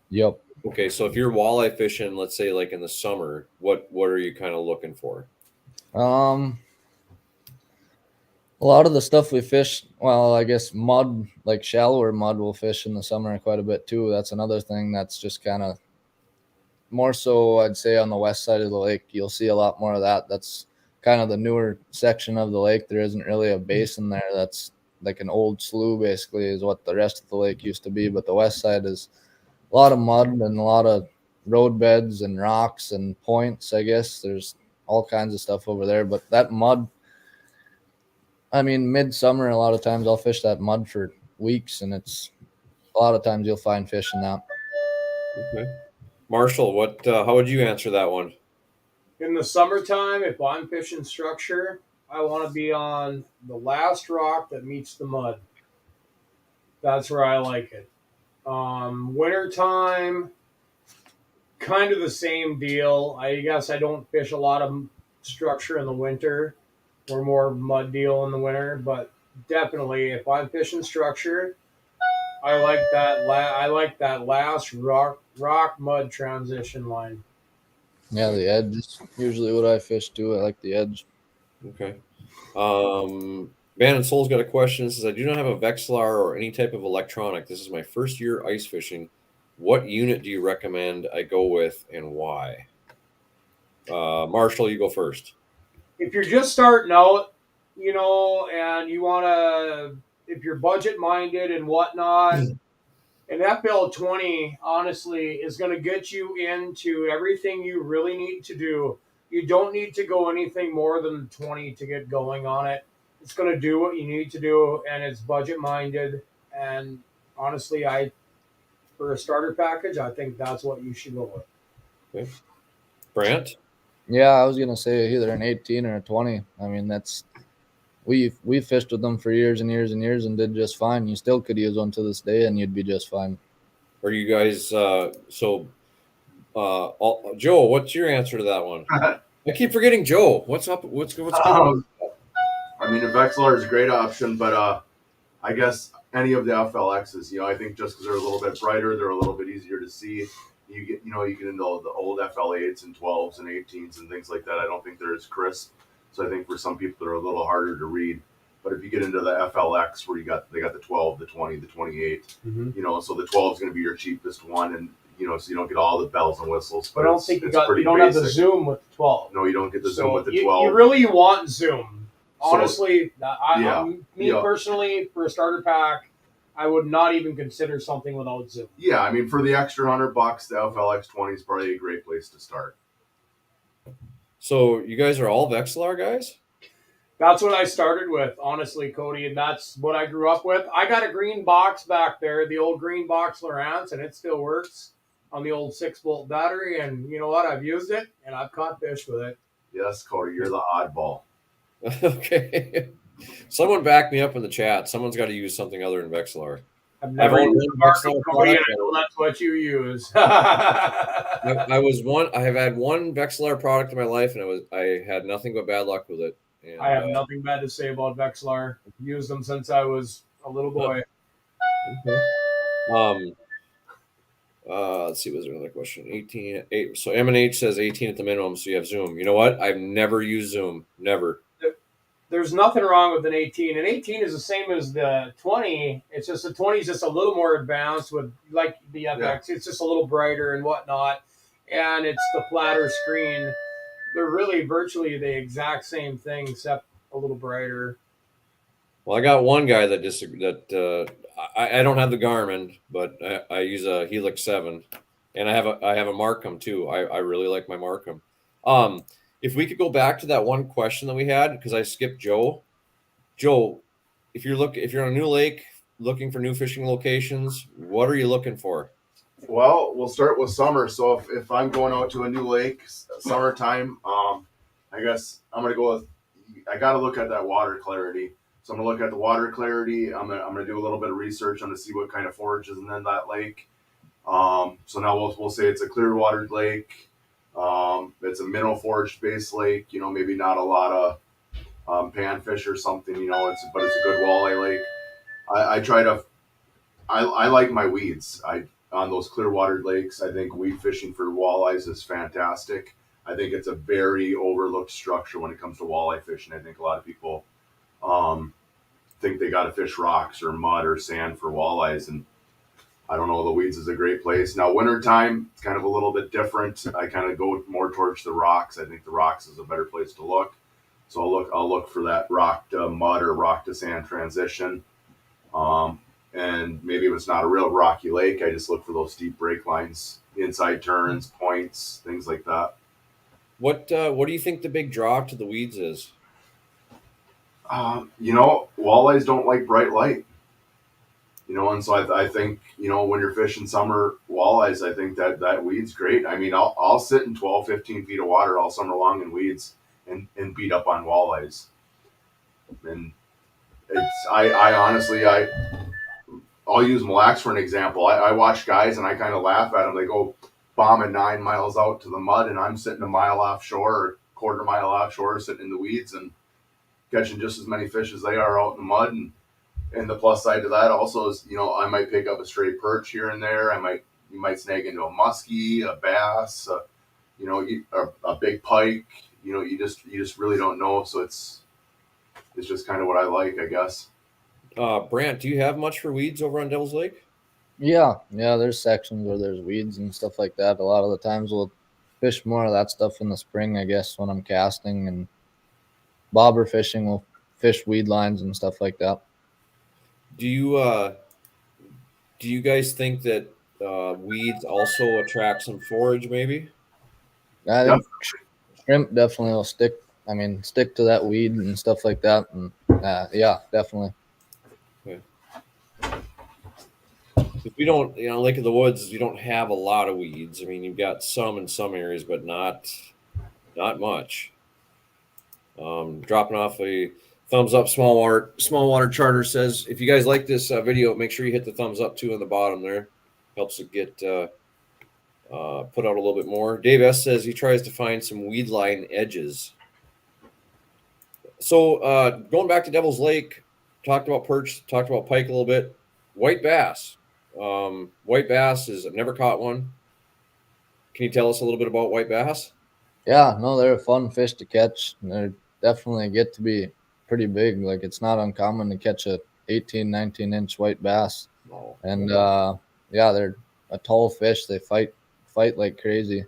Yep. Okay, so if you're walleye fishing, let's say like in the summer, what are you kind of looking for? A lot of the stuff we fish, well, I guess mud, like shallower mud, we'll fish in the summer quite a bit too. That's another thing that's just kind of more so, I'd say, on the west side of the lake. You'll see a lot more of that. That's kind of the newer section of the lake. There isn't really a basin there. That's like an old slough, basically, is what the rest of the lake used to be. But the west side is a lot of mud and a lot of road beds and rocks and points, I guess. There's all kinds of stuff over there. But that mud, I mean, midsummer, a lot of times I'll fish that mud for weeks, and it's a lot of times you'll find fish in that. Okay. Marshall, what? How would you answer that one? In the summertime, if I'm fishing structure, I want to be on the last rock that meets the mud. That's where I like it. Wintertime, kind of the same deal. I guess I don't fish a lot of structure in the winter. We're more mud deal in the winter, but definitely if I'm fishing structure, I like that. I like that last rock mud transition line. Yeah, the edge is usually what I fish too. I like the edge. Okay. Van and Soul's got a question. It says, I do not have a Vexilar or any type of electronic. This is my first year ice fishing. What unit do you recommend I go with and why? Marshall, you go first. If you're just starting out, and you want to, if you're budget minded and whatnot, an FL20 honestly is going to get you into everything you really need to do. You don't need to go anything more than 20 to get going on it. It's going to do what you need to do, and it's budget minded. And honestly, for a starter package, I think that's what you should go with. Okay. Brant? Yeah, I was gonna say either an 18 or a 20. I mean, that's we fished with them for years and years and years and did just fine. You still could use one to this day, and you'd be just fine. Are you guys Joe? What's your answer to that one? I keep forgetting Joe. What's up? What's going on? I mean, a Vexilar is a great option, but I guess any of the FLXs. I think just because they're a little bit brighter, they're a little bit easier to see. You get into the old FL8s and 12s and 18s and things like that. I don't think they're as crisp. So I think for some people they're a little harder to read. But if you get into the FLX where they got the 12, the 20, the 28, so the 12 is going to be your cheapest one, and so you don't get all the bells and whistles. But I don't think you don't have the zoom with the 12. No, you don't get the zoom with the 12. You really want zoom. Honestly, So, personally, for a starter pack, I would not even consider something without zoom. Yeah, I mean, for the extra $100, the FLX 20 is probably a great place to start. So you guys are all Vexilar guys? That's what I started with, honestly, Cody, and that's what I grew up with. I got a green box back there, the old green box Lowrance, and it still works on the old 6-volt battery. And you know what? I've used it, and I've caught fish with it. Yes, Cody, you're the oddball. Okay. Someone back me up in the chat. Someone's got to use something other than Vexilar. I've never used Marshal, Cody, and I know that's what you use. I have had one Vexilar product in my life, and I had nothing but bad luck with it. And, I have nothing bad to say about Vexilar. I've used them since I was a little boy. Okay. Let's see. Was there another question? 18, 8. So M&H says 18 at the minimum. So you have Zoom. You know what? I've never used Zoom. Never. There's nothing wrong with an 18. An 18 is the same as the 20. It's just the 20 is just a little more advanced with like the FX. It's just a little brighter and whatnot, and it's the flatter screen. They're really virtually the exact same thing except a little brighter. Well, I got one guy that I don't have the Garmin, but I use a Helix 7, and I have a Markham too. I really like my Markham. If we could go back to that one question that we had, because I skipped Joe. Joe, if you're on a new lake looking for new fishing locations, what are you looking for? Well, we'll start with summer. So if I'm going out to a new lake, summertime, I guess I'm gonna go with. I got to look at that water clarity. So I'm gonna look at the water clarity. I'm gonna do a little bit of research. I'm gonna see what kind of forage is in that lake. So now we'll say it's a clear watered lake. It's a minnow forage based lake. You know, maybe not a lot of panfish or something. You know, but it's a good walleye lake. I try to. I like my weeds. On those clear watered lakes, I think weed fishing for walleyes is fantastic. I think it's a very overlooked structure when it comes to walleye fishing. I think a lot of people think they got to fish rocks or mud or sand for walleyes, and I don't know. The weeds is a great place. Now, wintertime, it's kind of a little bit different. I kind of go more towards the rocks. I think the rocks is a better place to look. So I'll look for that rock to mud or rock to sand transition. And maybe if it's not a real rocky lake, I just look for those steep break lines, inside turns, points, things like that. What do you think the big draw to the weeds is? You know, walleyes don't like bright light. You know, and so I think, you know, when you're fishing summer walleyes, I think that weed's great. I mean, I'll sit in 12, 15 feet of water all summer long in weeds and beat up on walleyes. And I honestly, I'll use Mille Lacs for an example. I watch guys and I kind of laugh at them. They go bombing 9 miles out to the mud, and I'm sitting a mile offshore or quarter mile offshore, sitting in the weeds and catching just as many fish as they are out in the mud. And the plus side to that also is, you know, I might pick up a stray perch here and there. You might snag into a muskie, a bass, you know, a big pike. You know, you just really don't know. So it's just kind of what I like, I guess. Brandt, do you have much for weeds over on Devil's Lake? Yeah, there's sections where there's weeds and stuff like that. A lot of the times we'll fish more of that stuff in the spring, I guess, when I'm casting, and bobber fishing, we'll fish weed lines and stuff like that. Do you guys think that weeds also attract some forage? Maybe. I think shrimp definitely will stick. I mean, stick to that weed and stuff like that. And yeah, definitely. Okay. If we don't, you know, Lake of the Woods, you don't have a lot of weeds. I mean, you've got some in some areas, but not much. Dropping off a thumbs up. Small water charter says, if you guys like this video, make sure you hit the thumbs up too on the bottom there. Helps it get put out a little bit more. Dave S says he tries to find some weed line edges. So going back to Devil's Lake, talked about perch, talked about pike a little bit. White bass. White bass is, I've never caught one. Can you tell us a little bit about white bass? Yeah, no, they're a fun fish to catch. They definitely get to be pretty big. Like, it's not uncommon to catch a 18, 19-inch white bass. No. And yeah, they're a tall fish. They fight like crazy.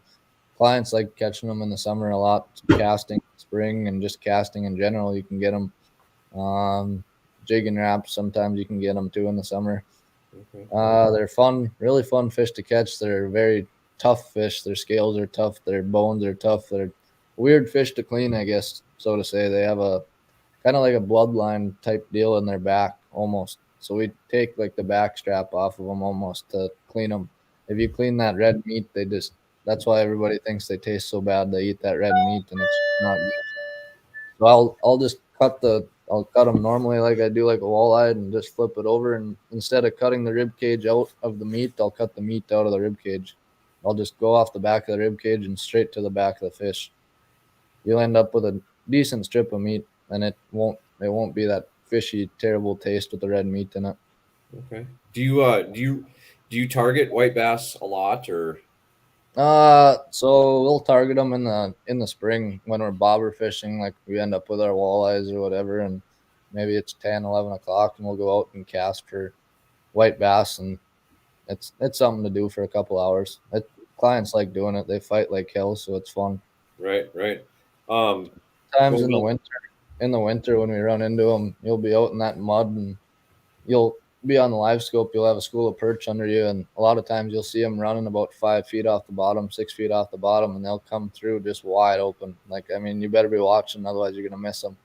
Clients like catching them in the summer a lot, casting spring and just casting in general. You can get them. Jig and wraps, sometimes you can get them too in the summer. Okay. They're fun, really fun fish to catch. They're very tough fish. Their scales are tough. Their bones are tough. They're weird fish to clean, I guess, so to say. They have a kind of like a bloodline type deal in their back almost. So we take like the back strap off of them almost to clean them. If you clean that red meat, that's why everybody thinks they taste so bad. They eat that red meat and it's not good. So I'll just cut them normally like I do like a walleye and just flip it over. And instead of cutting the rib cage out of the meat, I'll cut the meat out of the rib cage. I'll just go off the back of the rib cage and straight to the back of the fish. You'll end up with a decent strip of meat, and it won't be that fishy, terrible taste with the red meat in it. Okay. Do you Do you target white bass a lot, or? So we'll target them in the spring when we're bobber fishing. Like we end up with our walleyes or whatever, and maybe it's 10, 11 o'clock, and we'll go out and cast for white bass, and it's something to do for a couple hours. Clients like doing it. They fight like hell, so it's fun. Right. Times Well, in the winter when we run into them, you'll be out in that mud and you'll be on the live scope. You'll have a school of perch under you, and a lot of times you'll see them running about 5 feet off the bottom, 6 feet off the bottom, and they'll come through just wide open. Like, I mean, you better be watching, otherwise you're gonna miss them.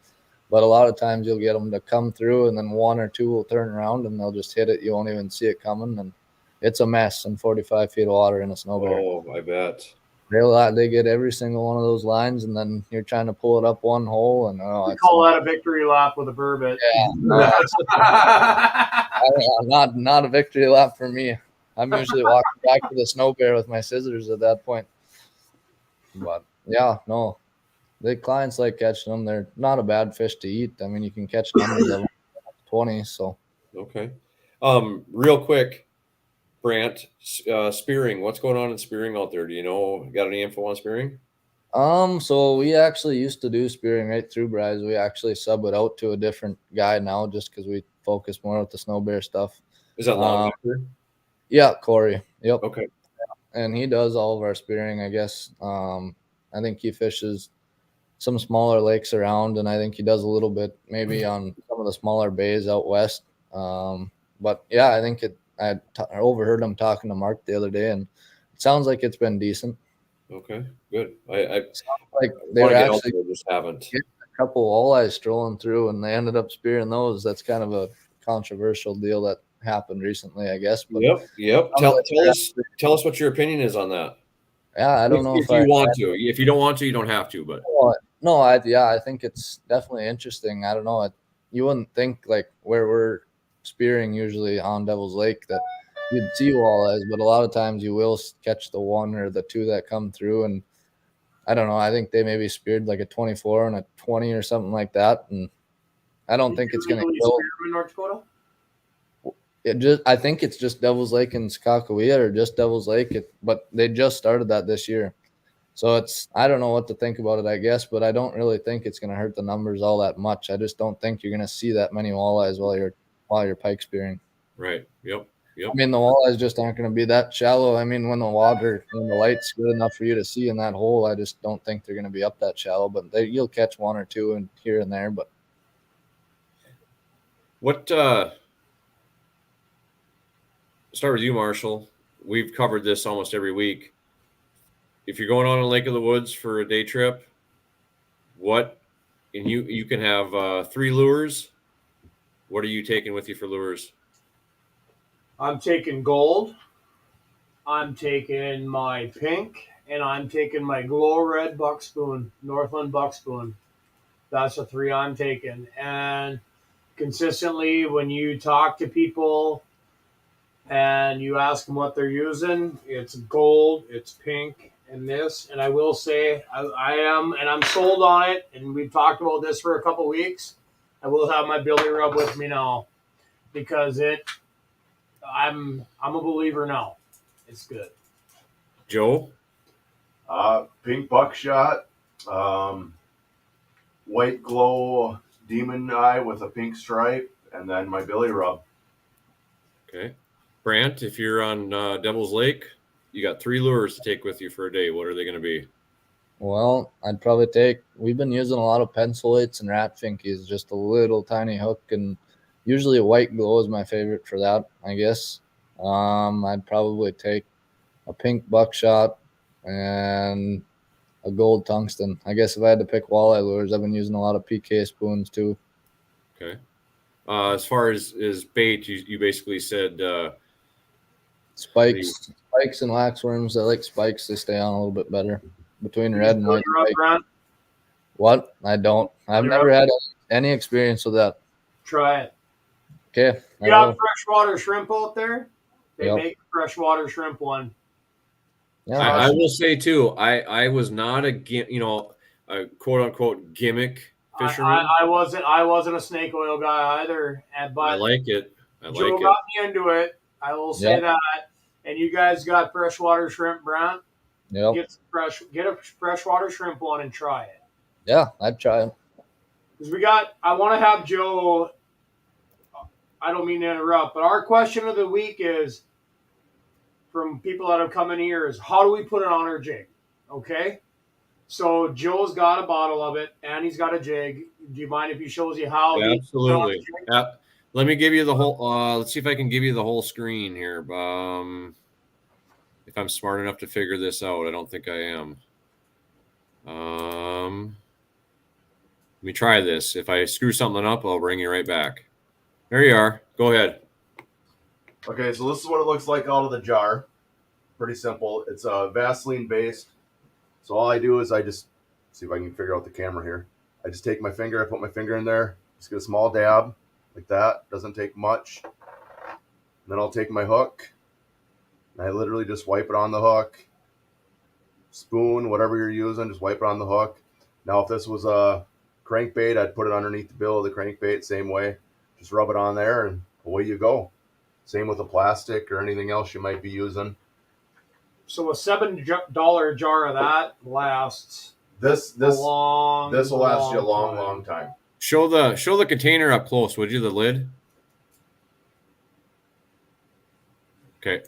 But a lot of times you'll get them to come through, and then one or two will turn around and they'll just hit it. You won't even see it coming, and it's a mess in 45 feet of water in a snow bear. oh, I bet. They get every single one of those lines, and then you're trying to pull it up one hole, and We call that a victory lap with a burbot. yeah, not a victory lap for me. I'm usually walking back to the snow bear with my scissors at that point. But yeah, no, the clients like catching them. They're not a bad fish to eat. I mean, you can catch numbers of them, 20. So Okay. Real quick, Brandt, spearing. What's going on in spearing out there? Do you know? Got any info on spearing? So we actually used to do spearing right through Bryce. We actually sub it out to a different guy now, just because we focus more with the snow bear stuff. Is that long nectar? Yeah, Corey. Yep. Okay. And he does all of our spearing, I guess. I think he fishes some smaller lakes around, and I think he does a little bit maybe on some of the smaller bays out west. But yeah, I think I overheard him talking to Mark the other day, and it sounds like it's been decent. Okay, good. I Like they were actually just haven't. a couple walleyes strolling through, and they ended up spearing those. That's kind of a controversial deal that happened recently, I guess. But Yep. Tell us what your opinion is on that. yeah, I don't know if you want to. If you don't want to, you don't have to. But no, I think it's definitely interesting. I don't know. You wouldn't think like where we're spearing usually on Devil's Lake that you'd see walleyes, but a lot of times you will catch the one or the two that come through. And I don't know. I think they maybe speared like a 24 and a 20 or something like that. And I don't think it's going to kill. In North Dakota? I think it's just Devil's Lake and Skakawea, or just Devil's Lake. But they just started that this year. So I don't know what to think about it, I guess, but I don't really think it's going to hurt the numbers all that much. I just don't think you're going to see that many walleyes while you're pike spearing. Right. Yep. I mean, the walleyes just aren't going to be that shallow. I mean, when the light's good enough for you to see in that hole, I just don't think they're going to be up that shallow. But you'll catch one or two and here and there. But what? Start with you, Marshall. We've covered this almost every week. If you're going on a Lake of the Woods for a day trip, and you can have 3 lures. What are you taking with you for lures? I'm taking gold. I'm taking my pink, and I'm taking my glow red buck spoon, Northland buck spoon. That's the 3 I'm taking. And consistently, when you talk to people and you ask them what they're using, it's gold, it's pink, and this. And I will say, I am, and I'm sold on it. And we've talked about this for a couple weeks. I will have my Billy Rub with me now because I'm a believer now. It's good. Joe? Pink buckshot, white glow demon eye with a pink stripe, and then my Billy Rub. Okay. Brandt, if you're on Devil's Lake, you got 3 lures to take with you for a day. What are they going to be? Well, we've been using a lot of pencil weights and rat finkies, just a little tiny hook, and usually a white glow is my favorite for that, I guess. I'd probably take a pink buckshot and a gold tungsten. I guess if I had to pick walleye lures, I've been using a lot of PK spoons too. Okay. As far as bait, you basically said spikes and waxworms. I like spikes; they stay on a little bit better between red and white. What? I don't. I've never had any experience with that. Try it. Okay. You got freshwater shrimp out there? They Yep. make freshwater shrimp one. Yeah, I will say too, I was not a quote unquote gimmick fisherman. I wasn't a snake oil guy either. But I like it. Joe got me into it. I will say that. and you guys got freshwater shrimp, Brant, Yep. get a freshwater shrimp one and try it. Yeah, I'd try it. Because I want to have Joe. I don't mean to interrupt, but our question of the week is from people that have come in here is how do we put it on our jig? Okay. So Joe's got a bottle of it and he's got a jig. Do you mind if he shows you how? Yeah, he puts it on the absolutely. jig? Let me give you the whole. Let's see if I can give you the whole screen here. If I'm smart enough to figure this out, I don't think I am. Let me try this. If I screw something up, I'll bring you right back. There you are. Go ahead. Okay, so this is what it looks like out of the jar. Pretty simple. It's Vaseline based. So all I do is I just see if I can figure out the camera here. I just take my finger, I put my finger in there, just get a small dab like that. Doesn't take much. And then I'll take my hook and I literally just wipe it on the hook. Spoon, whatever you're using, just wipe it on the hook. Now, if this was a crankbait, I'd put it underneath the bill of the crankbait, same way. Just rub it on there and away you go. Same with a plastic or anything else you might be using. So a $7 jar of that lasts This a long. this will last you a long long time. Show the container up close, would you? The lid. Okay.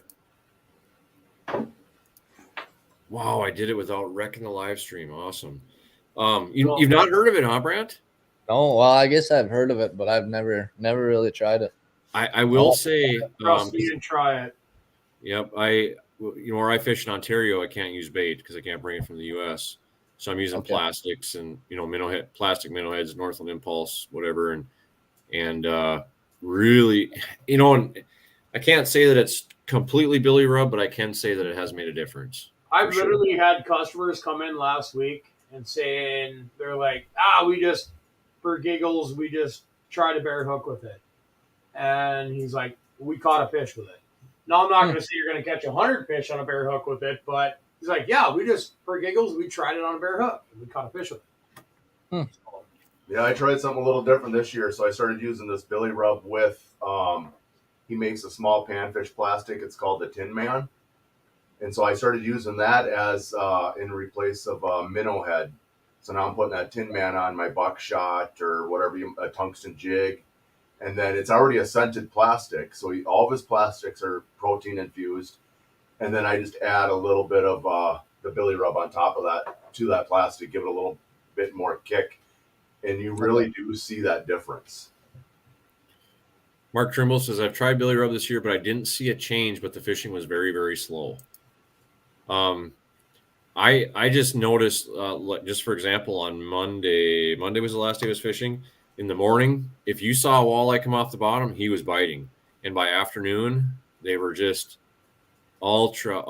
Wow, I did it without wrecking the live stream. Awesome. You've not heard of it, huh, Brandt? No, well, I guess I've heard of it, but I've never really tried it. I will say, Trust me and try it. Yep, where I fish in Ontario, I can't use bait because I can't bring it from the U.S. So I'm using plastics and plastic minnow heads, Northland Impulse, whatever, and really, and I can't say that it's completely billy rub, but I can say that it has made a difference. I've literally had customers come in last week and saying they're like, we just for giggles we just tried a bare hook with it, and he's like, we caught a fish with it. Now, I'm not going to say you're going to catch 100 fish on a bare hook with it, but he's like, yeah, we just, for giggles, we tried it on a bare hook, and we caught a fish with it. Yeah, I tried something a little different this year, so I started using this billy rub with, he makes a small panfish plastic. It's called the Tin Man. And so I started using that as in replace of a minnow head. So now I'm putting that Tin Man on my buckshot or whatever, a tungsten jig. And then it's already a scented plastic. So all of his plastics are protein infused. And then I just add a little bit of the billy rub on top of that to that plastic, give it a little bit more kick. And you really do see that difference. Mark Trimble says, I've tried billy rub this year, but I didn't see a change, but the fishing was very, very slow. I just noticed, just for example, on Monday was the last day I was fishing. In the morning, if you saw a walleye come off the bottom, he was biting. And by afternoon, they were just ultra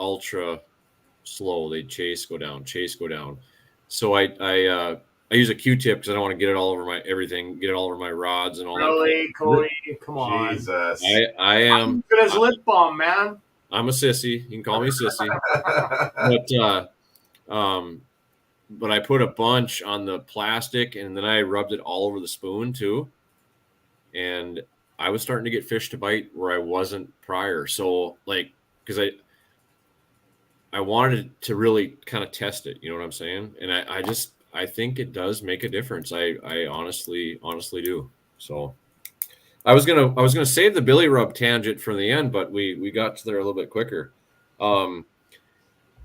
slow. They'd chase, go down. So I use a Q-tip because I don't want to get it all over get it all over my rods and all really, that. Cody, come on. Jesus. I am. I'm good as lip balm, man. I'm a sissy. You can call me sissy. But I put a bunch on the plastic and then I rubbed it all over the spoon too. And I was starting to get fish to bite where I wasn't prior. So because I wanted to really kind of test it, you know what I'm saying? And I think it does make a difference. I honestly do. So I was gonna save the billy rub tangent for the end, but we got to there a little bit quicker.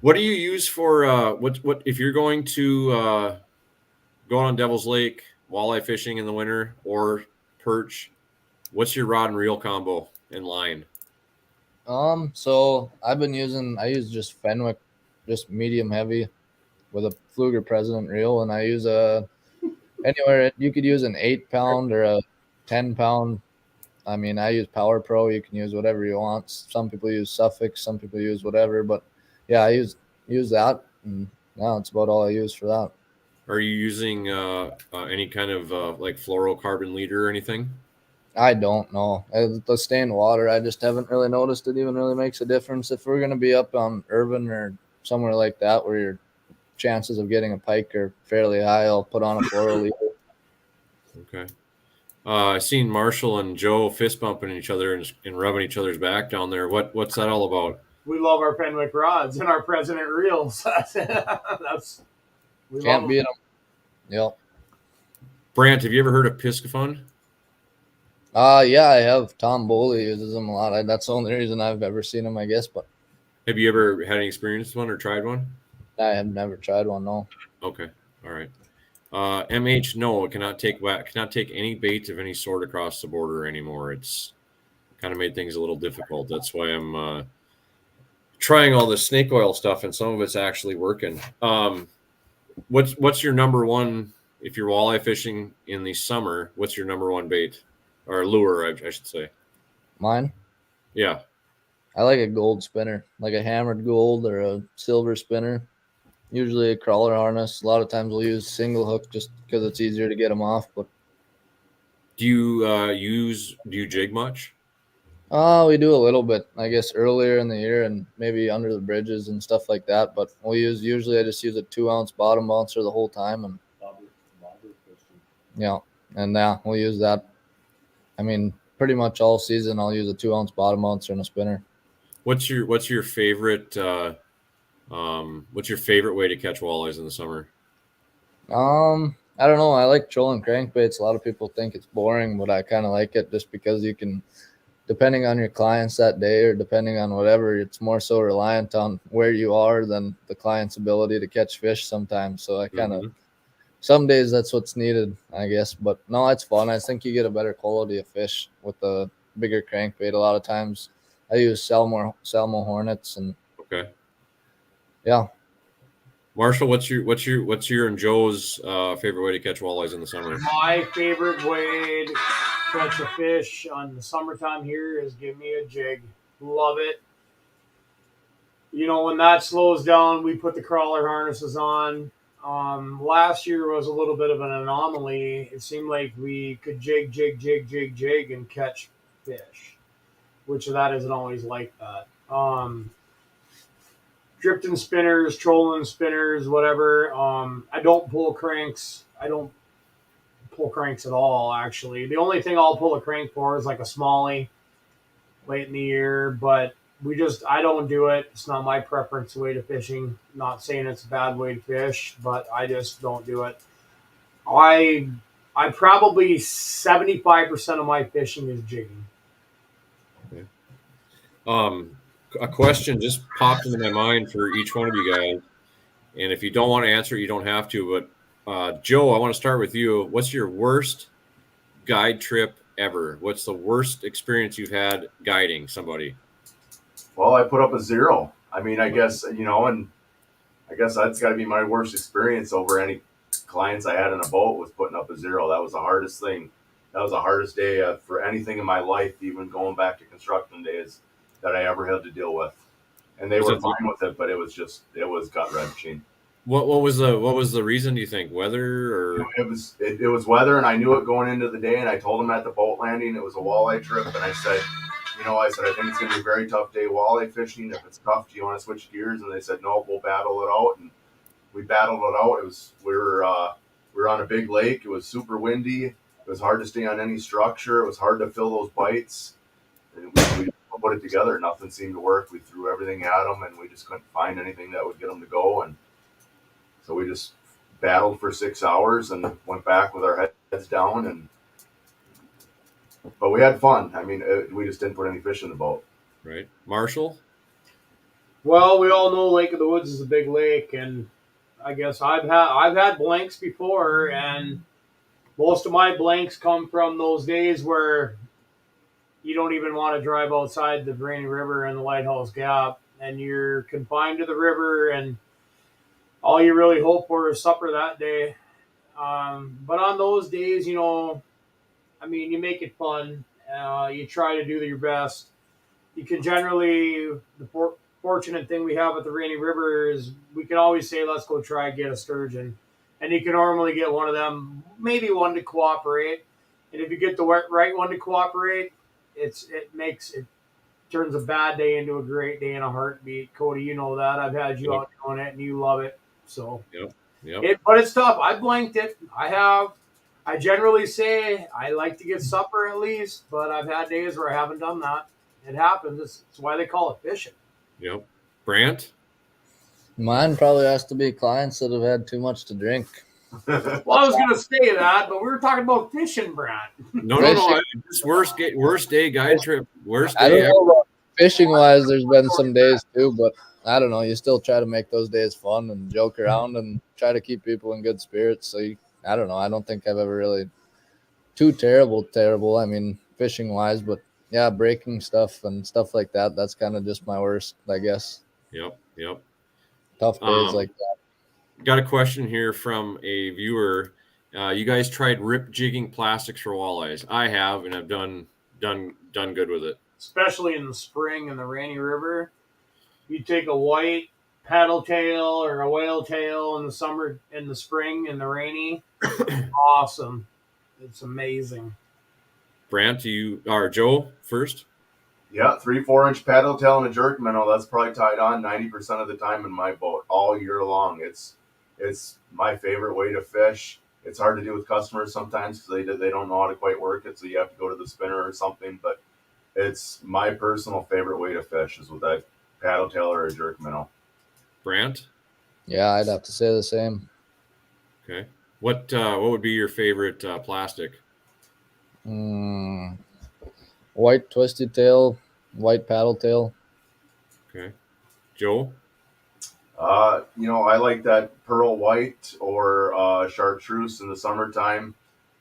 What do you use for what if you're going to go on Devil's Lake walleye fishing in the winter or perch? What's your rod and reel combo in line? So I use just Fenwick, just medium heavy with a Pfluger President reel, and I use anywhere you could use an 8-pound or a 10-pound. I mean, I use Power Pro. You can use whatever you want. Some people use Suffolk, some people use whatever, but yeah, I use that, and that's about all I use for that. Are you using any kind of like fluorocarbon leader or anything? I don't know. The stained water, I just haven't really noticed it even really makes a difference. If we're going to be up on Irvin or somewhere like that where your chances of getting a pike are fairly high, I'll put on a fluoro leader. Okay. I seen Marshall and Joe fist bumping each other and rubbing each other's back down there. What's that all about? we love our Fenwick rods and our President reels. That's we Can't love beat them. them. Yep. Brandt, have you ever heard of Piscifun? Yeah, I have. Tom Boley uses them a lot. That's the only reason I've ever seen them, I guess. But Have you ever had any experience with one or tried one? I have never tried one. No. Okay, all right. MH, no, it cannot take any bait of any sort across the border anymore. It's kind of made things a little difficult. That's why I'm trying all this snake oil stuff, and some of it's actually working. What's your number one if you're walleye fishing in the summer? What's your number one bait or lure? I should say. Mine. Yeah. I like a gold spinner, like a hammered gold or a silver spinner. Usually a crawler harness. A lot of times we'll use single hook just because it's easier to get them off. But Do you jig much? we do a little bit, I guess, earlier in the year and maybe under the bridges and stuff like that. But usually I just use a 2-ounce bottom bouncer the whole time, and we'll use that. I mean, pretty much all season I'll use a 2-ounce bottom bouncer and a spinner. What's your favorite way to catch walleyes in the summer? I don't know. I like trolling crankbaits. A lot of people think it's boring, but I kind of like it just because you can, depending on your clients that day or depending on whatever, it's more so reliant on where you are than the client's ability to catch fish sometimes. So I kind of, some days that's what's needed, I guess. But no, it's fun. I think you get a better quality of fish with a bigger crankbait. A lot of times I use Salmo Hornets and okay. Yeah. Marshall, what's your and Joe's favorite way to catch walleyes in the summer? My favorite way to catch a fish on the summertime here is give me a jig. Love it. You know, when that slows down, we put the crawler harnesses on. Last year was a little bit of an anomaly. It seemed like we could jig, and catch fish, which that isn't always like that. Drifting spinners, trolling spinners, whatever. I don't pull cranks. I don't pull cranks at all, actually. The only thing I'll pull a crank for is like a smallie late in the year, but I don't do it. It's not my preference way to fishing. Not saying it's a bad way to fish, but I just don't do it. I probably 75% of my fishing is jigging. Okay. A question just popped into my mind for each one of you guys, and if you don't want to answer, you don't have to. But Joe, I want to start with you. What's your worst guide trip ever? What's the worst experience you've had guiding somebody? Well, I put up a 0. I mean, I guess, and I guess that's got to be my worst experience over any clients I had in a boat was putting up a 0. That was the hardest thing. That was the hardest day for anything in my life, even going back to construction days, that I ever had to deal with. And they were fine with it, but it was gut wrenching. What was the reason, do you think? Weather or it was weather, and I knew it going into the day, and I told them at the boat landing it was a walleye trip, and I said, I think it's going to be a very tough day walleye fishing. If it's tough, do you want to switch gears? And they said, no, we'll battle it out. And we battled it out. We were on a big lake. It was super windy. It was hard to stay on any structure. It was hard to fill those bites. And we put it together. Nothing seemed to work. We threw everything at them, and we just couldn't find anything that would get them to go. And so we just battled for 6 hours and went back with our heads down. But we had fun. I mean, we just didn't put any fish in the boat. Right. Marshall? Well, we all know Lake of the Woods is a big lake, and I guess I've had blanks before, and most of my blanks come from those days where you don't even want to drive outside the Rainy River and the Lighthouse Gap, and you're confined to the river, and all you really hope for is supper that day. But on those days, you make it fun. You try to do your best. You can generally, the fortunate thing we have at the Rainy River is we can always say, let's go try and get a sturgeon. And you can normally get one of them, maybe one to cooperate. And if you get the right one to cooperate, it turns a bad day into a great day in a heartbeat. Cody, you know that. I've had you out doing it, and you love it. So, yep. But it's tough. I blanked it. I generally say I like to get supper at least, but I've had days where I haven't done that. It happens. It's why they call it fishing. Yep. Brandt? Mine probably has to be clients that have had too much to drink. Well, I was gonna say that, but we were talking about fishing, Brad. No. Fishing. This worst day guide trip. Worst I day don't ever. know about fishing wise. There's been some days too, but I don't know. You still try to make those days fun and joke around and try to keep people in good spirits. So I don't know. I don't think I've ever really too terrible. I mean, fishing wise, but yeah, breaking stuff and stuff like that. That's kind of just my worst, I guess. Yep. Tough days like that. Got a question here from a viewer. You guys tried rip jigging plastics for walleyes? I have, and I've done good with it. Especially in the spring in the Rainy River. You take a white paddle tail or a whale tail in the summer, in the spring, in the rainy. Awesome. It's amazing. Brant, you or Joe first? Yeah, 3-4 inch paddle tail and a jerk minnow. That's probably tied on 90% of the time in my boat all year long. It's my favorite way to fish. It's hard to do with customers sometimes because they don't know how to quite work it, so you have to go to the spinner or something. But it's my personal favorite way to fish is with that paddle tail or a jerk minnow. Brant? Yeah, I'd have to say the same. Okay. What would be your favorite plastic? White twisted tail, white paddle tail. Okay. Joe? I like that pearl white or chartreuse in the summertime.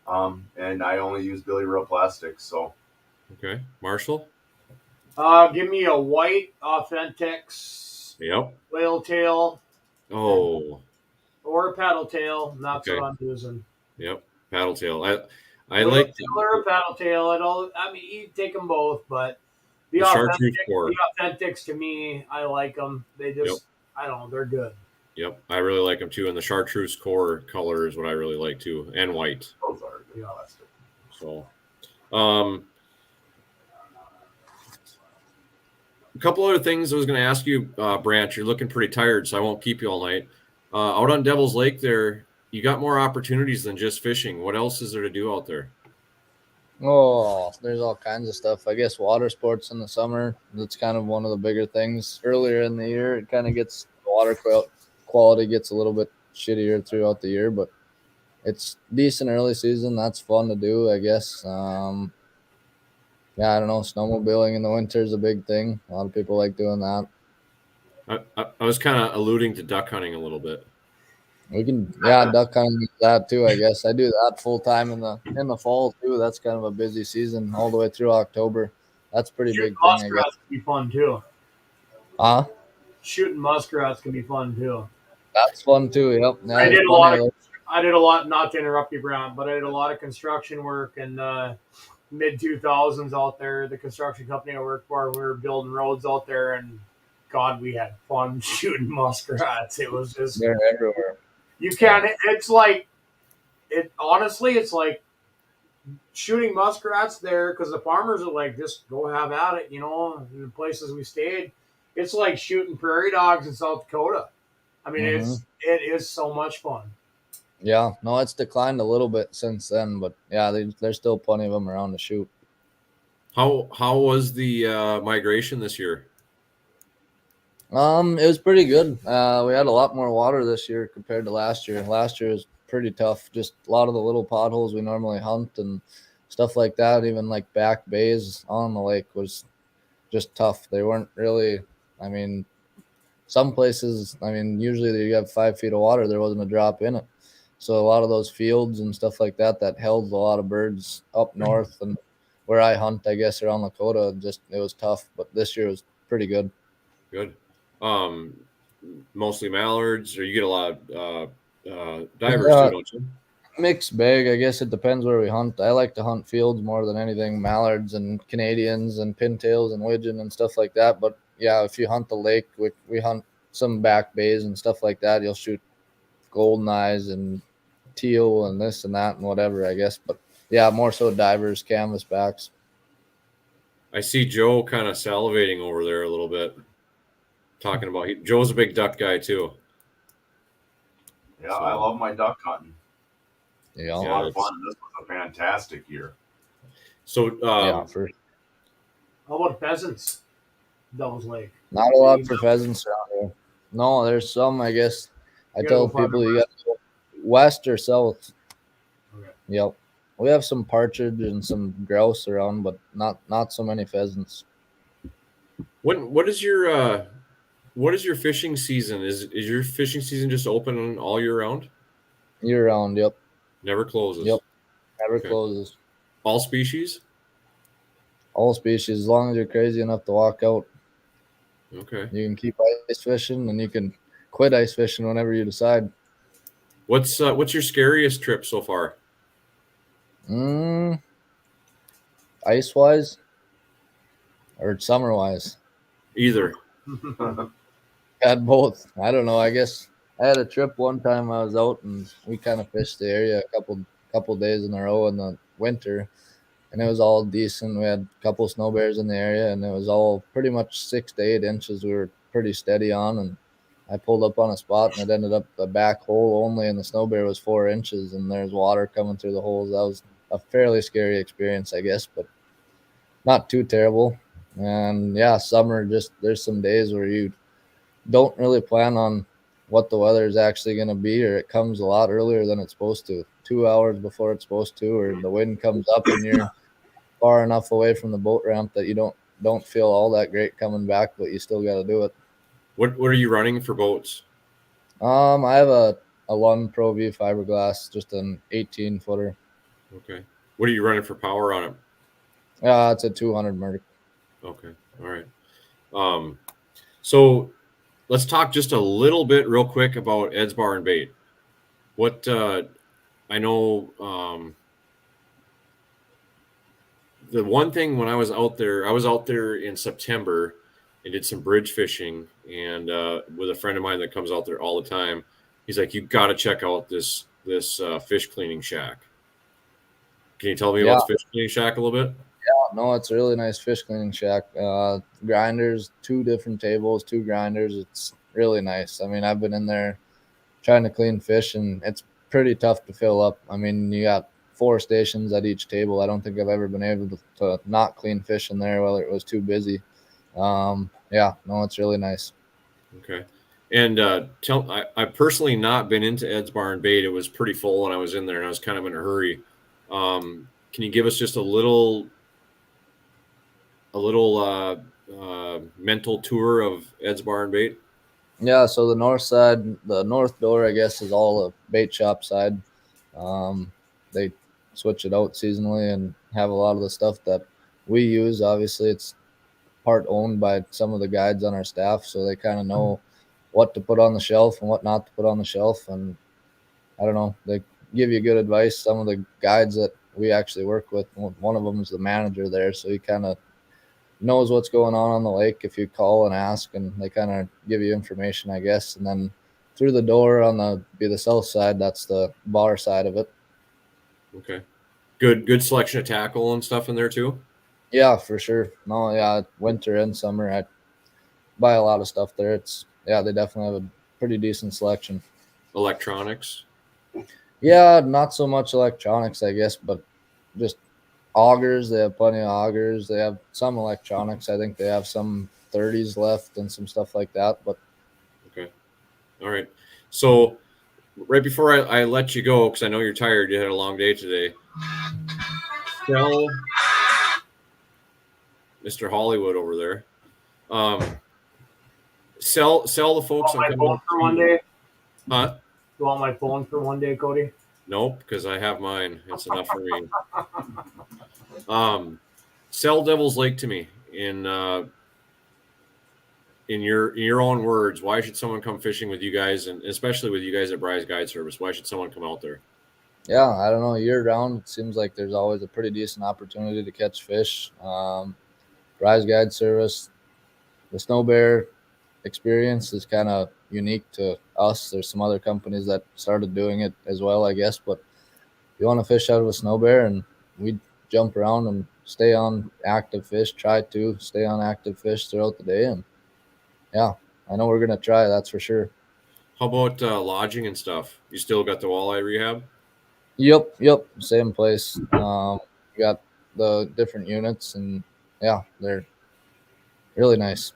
And I only use Billy Real plastics, so. Okay. Marshall? Give me a white Authentics Yep. whale tail Oh. or a paddle tail. That's Okay. what I'm using. Yep. Paddle tail. I Whale like tail or a paddle tail. I mean, you take them both, but the chartreuse core. the Authentics to me, I like them. They just, I don't know, they're good. Yep. I really like them too. And the chartreuse core color is what I really like too. And white. Those are good plastic. So, a couple other things I was going to ask you, Branch. You're looking pretty tired, so I won't keep you all night. Out on Devil's Lake there, you got more opportunities than just fishing. What else is there to do out there? Oh, there's all kinds of stuff. I guess water sports in the summer. That's kind of one of the bigger things. Earlier in the year, it kind of gets the water quality gets a little bit shittier throughout the year, but it's decent early season. That's fun to do, I guess. Yeah, I don't know. Snowmobiling in the winter is a big thing. A lot of people like doing that. I was kind of alluding to duck hunting a little bit. Duck hunting that too. I guess I do that full time in the fall too. That's kind of a busy season all the way through October. That's a pretty Shooting big thing, I guess. muskrats can be fun too. Shooting muskrats can be fun too. That's fun too. Yep. Yeah, I did a lot. Not to interrupt you, Brown, but I did a lot of construction work in the mid 2000s out there. The construction company I worked for, we were building roads out there, and God, we had fun shooting muskrats. It was just they're everywhere. You can't. It's like honestly, it's like shooting muskrats there because the farmers are like, just go have at it. In the places we stayed, it's like shooting prairie dogs in South Dakota. I mean, it is so much fun. Yeah, no, it's declined a little bit since then, but yeah, there's still plenty of them around to shoot. How was the migration this year? It was pretty good. We had a lot more water this year compared to last year. Last year was pretty tough. Just a lot of the little potholes we normally hunt and stuff like that, even like back bays on the lake was just tough. They weren't really, I mean, some places, usually you have 5 feet of water, there wasn't a drop in it. So a lot of those fields and stuff like that held a lot of birds up north and where I hunt, I guess, around Lakota, it was tough. But this year was pretty good. Good. Mostly mallards, or you get a lot of divers too, don't you? Mixed bag. I guess it depends where we hunt. I like to hunt fields more than anything. Mallards and Canadians and pintails and widgeon and stuff like that. But yeah, if you hunt the lake, we hunt some back bays and stuff like that. You'll shoot golden eyes and teal and this and that and whatever, I guess. But yeah, more so divers, canvasbacks. I see Joe kind of salivating over there a little bit, talking about Joe's a big duck guy too. Yeah, so, I love my duck hunting. Yeah, it's a lot of fun. This was a fantastic year. So, how about pheasants? Devil's Lake. Not a lot for pheasants around here. No, there's some, I guess. I You gotta tell go farther people you got to go west or south. Okay. Yep. We have some partridge and some grouse around, but not so many pheasants. What is your fishing season? Is your fishing season just open all year round? Year round, yep. Never closes. Yep. Never Okay. closes. All species? All species, as long as you're crazy enough to walk out. Okay. You can keep ice fishing and you can quit ice fishing whenever you decide. What's your scariest trip so far? Ice wise or summer wise? Either. Had both. I don't know. I guess I had a trip one time I was out and we kind of fished the area a couple days in a row in the winter, and it was all decent. We had a couple snow bears in the area, and it was all pretty much 6 to 8 inches. We were pretty steady on, and I pulled up on a spot, and it ended up the back hole only, and the snow bear was 4 inches, and there's water coming through the holes. That was a fairly scary experience, I guess, but not too terrible. And yeah, summer, just there's some days where you don't really plan on what the weather is actually going to be, or it comes a lot earlier than it's supposed to, 2 hours before it's supposed to, or the wind comes up and you're far enough away from the boat ramp that you don't feel all that great coming back, but you still got to do it. What are you running for boats? I have a Lund Pro V fiberglass, just an 18-footer. Okay. What are you running for power on it? It's a 200 Merc. Okay. All right. So let's talk just a little bit real quick about Ed's Bar and Bait. What I know, the one thing when I was out there in September and did some bridge fishing, and with a friend of mine that comes out there all the time. He's like, "You got to check out this fish cleaning shack." Can you tell me about the fish cleaning shack a little bit? No, it's a really nice fish cleaning shack. Grinders, 2 different tables, 2 grinders. It's really nice. I mean, I've been in there trying to clean fish, and it's pretty tough to fill up. I mean, you got 4 stations at each table. I don't think I've ever been able to not clean fish in there, whether it was too busy. It's really nice. Okay. And I've personally not been into Ed's Bar and Bait. It was pretty full when I was in there, and I was kind of in a hurry. Can you give us just a little mental tour of Ed's Bar and Bait? Yeah, so the north side, the north door, I guess, is all the bait shop side. They switch it out seasonally and have a lot of the stuff that we use. Obviously, it's part owned by some of the guides on our staff, so they kind of know what to put on the shelf and what not to put on the shelf. And I don't know, they give you good advice. Some of the guides that we actually work with, one of them is the manager there, so he kind of knows what's going on the lake if you call and ask, and they kind of give you information, I guess. And then through the door on the south side, that's the bar side of it. Okay. Good selection of tackle and stuff in there too? Yeah, for sure. No, yeah, winter and summer, I buy a lot of stuff there. They definitely have a pretty decent selection. Electronics? Yeah, not so much electronics, I guess, but just augers. They have plenty of augers. They have some electronics. I think they have some 30s left and some stuff like that. But okay, all right. So right before I let you go, because I know you're tired, you had a long day today. Tell Mr. Hollywood over there. Sell the folks. You want my phone for one day? Huh? You want my phone for one day, Cody? Nope, because I have mine. It's enough for me. Sell Devil's Lake to me in your own words. Why should someone come fishing with you guys, and especially with you guys at Bry's Guide Service? Why should someone come out there? Yeah, I don't know. Year round, it seems like there's always a pretty decent opportunity to catch fish. Bry's Guide Service, the snow bear experience is kind of unique to us. There's some other companies that started doing it as well, I guess. But if you want to fish out of a snow bear, and we jump around and stay on active fish, try to stay on active fish throughout the day. And yeah, I know we're going to try, that's for sure. How about lodging and stuff? You still got the walleye rehab? Yep. Same place. We got the different units, and yeah, they're really nice.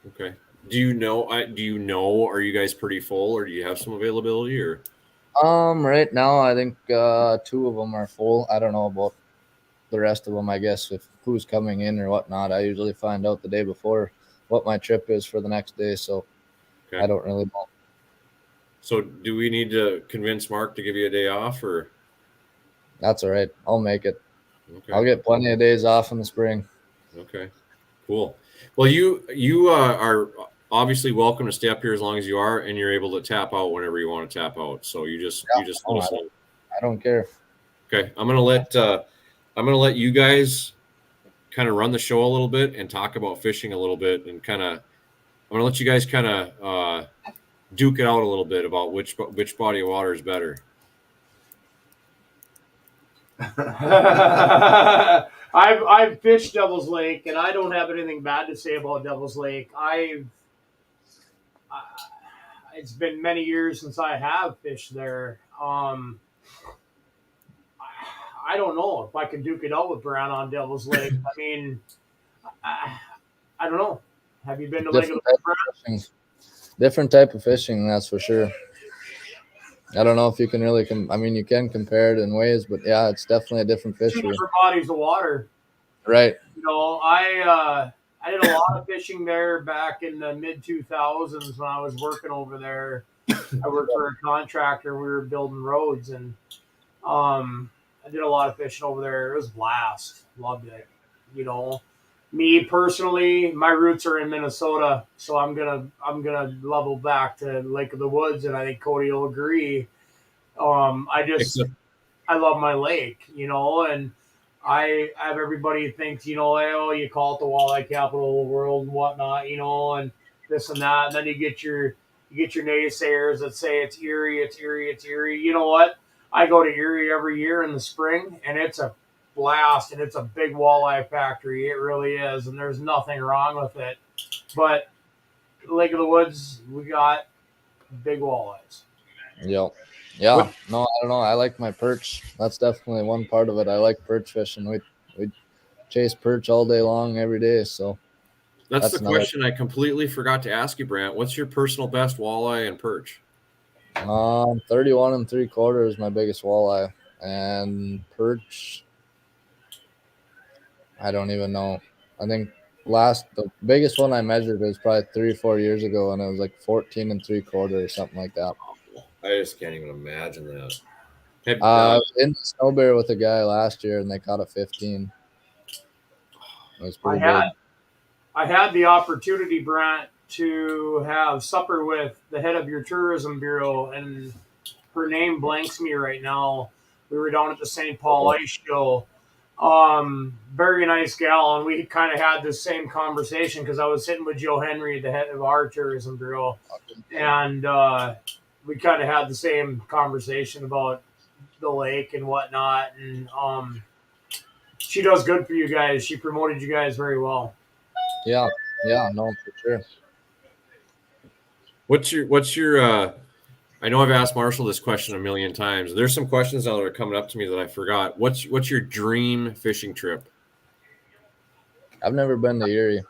Okay. Do you know? Are you guys pretty full, or do you have some availability? Or Right now I think two of them are full. I don't know about the rest of them. I guess if who's coming in or whatnot. I usually find out the day before what my trip is for the next day, so I okay. don't really know. So do we need to convince Mark to give you a day off, or That's all right. I'll make it. I'll okay? get plenty of days off in the spring. Okay. Cool. Well, you are obviously welcome to stay up here as long as you are, and you're able to tap out whenever you want to tap out. So you just let Oh, us know. I don't care. Okay. I'm gonna let you guys kind of run the show a little bit and talk about fishing a little bit, and I'm gonna let you guys kind of duke it out a little bit about which body of water is better. I've fished Devil's Lake, and I don't have anything bad to say about Devil's Lake. It's been many years since I have fished there. I don't know if I can duke it out with Brandt on Devil's Lake. I mean, I, I don't know. Have you been to Lake of Different the type Woods, of fishing. Different type of fishing, that's for sure. I don't know if you can really I mean, you can compare it in ways, but yeah, it's definitely a different Brandt? Two fishery. different bodies of water. Right. You know, I did a lot of fishing there back in the mid 2000s when I was working over there. I worked for a contractor. We were building roads, and I did a lot of fishing over there. It was a blast. Loved it. You know, me personally, my roots are in Minnesota, so I'm gonna level back to Lake of the Woods, and I think Cody will agree. Except I love my lake, you know, and I have everybody thinks, you know, oh, you call it the walleye capital of the world and whatnot, you know, and this and that, and then you get your naysayers that say it's Erie, it's Erie, it's Erie. You know what? I go to Erie every year in the spring, and it's a blast, and it's a big walleye factory. It really is, and there's nothing wrong with it. But Lake of the Woods, we got big walleyes. Yep. Yeah. what No, I don't know. I like my perch. That's definitely one part of it. I like perch fishing. We chase perch all day long every day. So that's the that's another. question I completely forgot to ask you, Brant. What's your personal best walleye and perch? 31 and 3/4 is my biggest walleye, and perch. I don't even know. I think the biggest one I measured was probably 3 or 4 years ago, and it was like 14 and 3/4 or something like that. I just can't even imagine that. Have, I was in the snow bear with a guy last year, and they caught a 15. It was I pretty had big. I had the opportunity, Brant, to have supper with the head of your tourism bureau, and her name blanks me right now. We were down at the St. Paul Ice Show. Very nice gal, and we kind of had the same conversation because I was sitting with Joe Henry, the head of our tourism bureau, and we kind of had the same conversation about the lake and whatnot. And she does good for you guys. She promoted you guys very well. Yeah, yeah, no, for sure. what's your I know I've asked Marshall this question a million times. There's some questions now that are coming up to me that I forgot. What's your dream fishing trip? I've never been to Erie.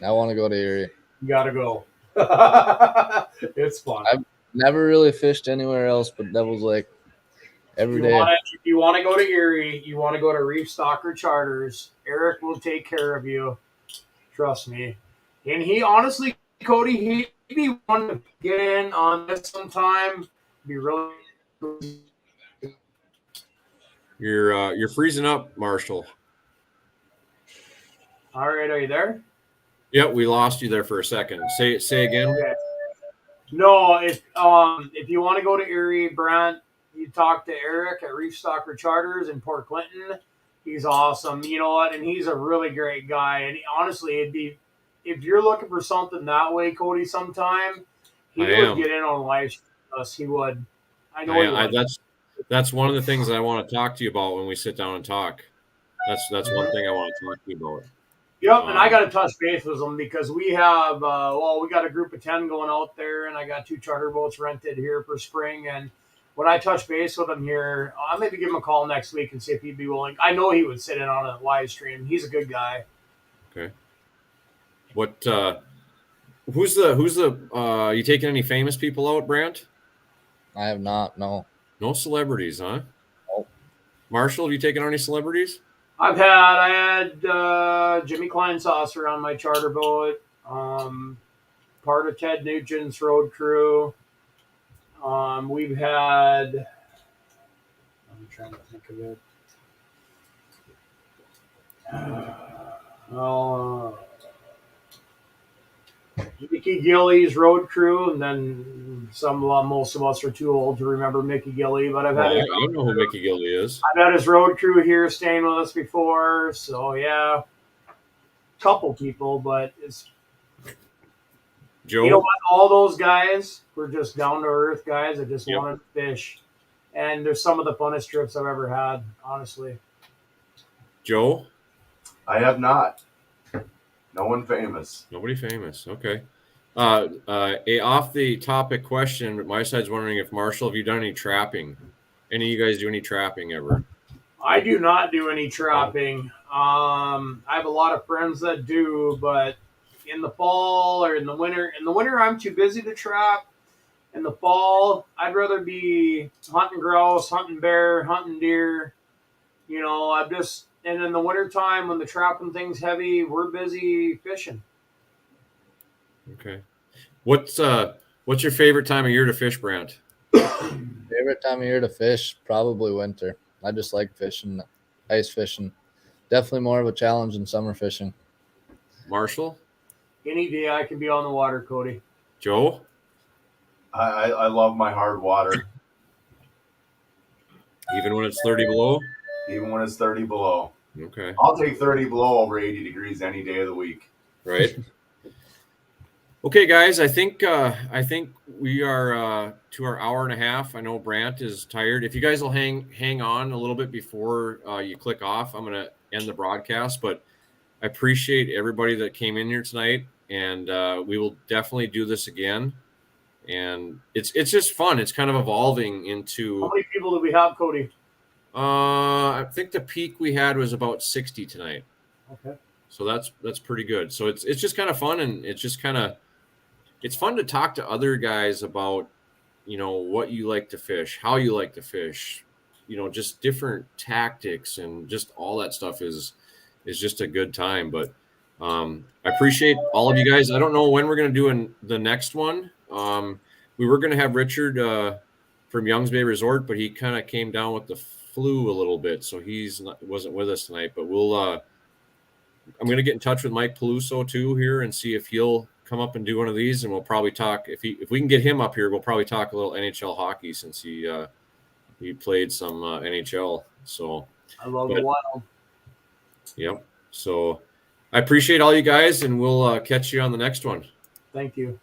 I want to go to Erie. You gotta go. It's fun. I've never really fished anywhere else but Devil's Lake every day. If you want to go to Erie, you want to go to Reef Stalker Charters. Eric will take care of you. Trust me. And he honestly, Cody, he'd be one to get in on this sometime. Be really. You're freezing up, Marshall. All right, are you there? Yep, we lost you there for a second. Say again. Okay. No, if you want to go to Erie, Brant, you talk to Eric at Reef Stalker Charters in Port Clinton. He's awesome. You know what? And he's a really great guy. And honestly, it'd be if you're looking for something that way, Cody, sometime he would get in on live stream with us. He would. I know he would. That's one of the things I want to talk to you about when we sit down and talk. That's one thing I want to talk to you about. Yep, and I got to touch base with them because we have, we got a group of 10 going out there, and I got 2 charter boats rented here for spring. And when I touch base with him here, I'll maybe give him a call next week and see if he'd be willing. I know he would sit in on a live stream. He's a good guy. Okay. Who's the you taking any famous people out, Brandt? I have not. No. No celebrities, huh? Nope. Marshall, have you taken any celebrities? I had Jimmy Kleinsasser on my charter boat. Part of Ted Nugent's road crew. We've had. I'm trying to think of it. Mickey Gilly's road crew, and then most of us are too old to remember Mickey Gilly, but I don't know who Mickey Gilly is. I've had his road crew here staying with us before, so yeah, couple people, but it's Joe. you know what? All those guys were just down to earth guys that just Yep. wanted to fish, and they're some of the funnest trips I've ever had, honestly. Joe. I have not. No one famous. Nobody famous. Okay. A off the topic question, but my side's wondering if Marshall, have you done any trapping? Any of you guys do any trapping ever? I do not do any trapping. I have a lot of friends that do, but in the fall or in the winter I'm too busy to trap. In the fall, I'd rather be hunting grouse, hunting bear, hunting deer. You know, and in the wintertime when the trapping thing's heavy, we're busy fishing. Okay. What's your favorite time of year to fish, Brandt? Favorite time of year to fish? Probably winter. I just like fishing, ice fishing. Definitely more of a challenge than summer fishing. Marshall? Any day I can be on the water, Cody. Joe? I love my hard water, Even when it's 30 below? even when it's 30 below. Okay. I'll take 30 below over 80 degrees any day of the week. Right. Okay, guys, I think we are to our hour and a half. I know Brandt is tired. If you guys will hang on a little bit before you click off, I'm going to end the broadcast. But I appreciate everybody that came in here tonight, and we will definitely do this again. And it's just fun. It's kind of evolving into. How many people do we have, Cody? I think the peak we had was about 60 tonight. Okay. So that's pretty good. So it's just kind of fun, and it's fun to talk to other guys about, you know, what you like to fish, how you like to fish, you know, just different tactics, and just all that stuff is just a good time. But I appreciate all of you guys. I don't know when we're going to do the next one. We were going to have Richard from Youngs Bay Resort, but he kind of came down with the flu a little bit, so wasn't with us tonight. But I'm going to get in touch with Mike Peluso too here and see if he'll come up and do one of these, and we'll probably talk. If we can get him up here, we'll probably talk a little NHL hockey, since he played some NHL. So I love the Wild. Yep. So I appreciate all you guys, and we'll catch you on the next one. Thank you.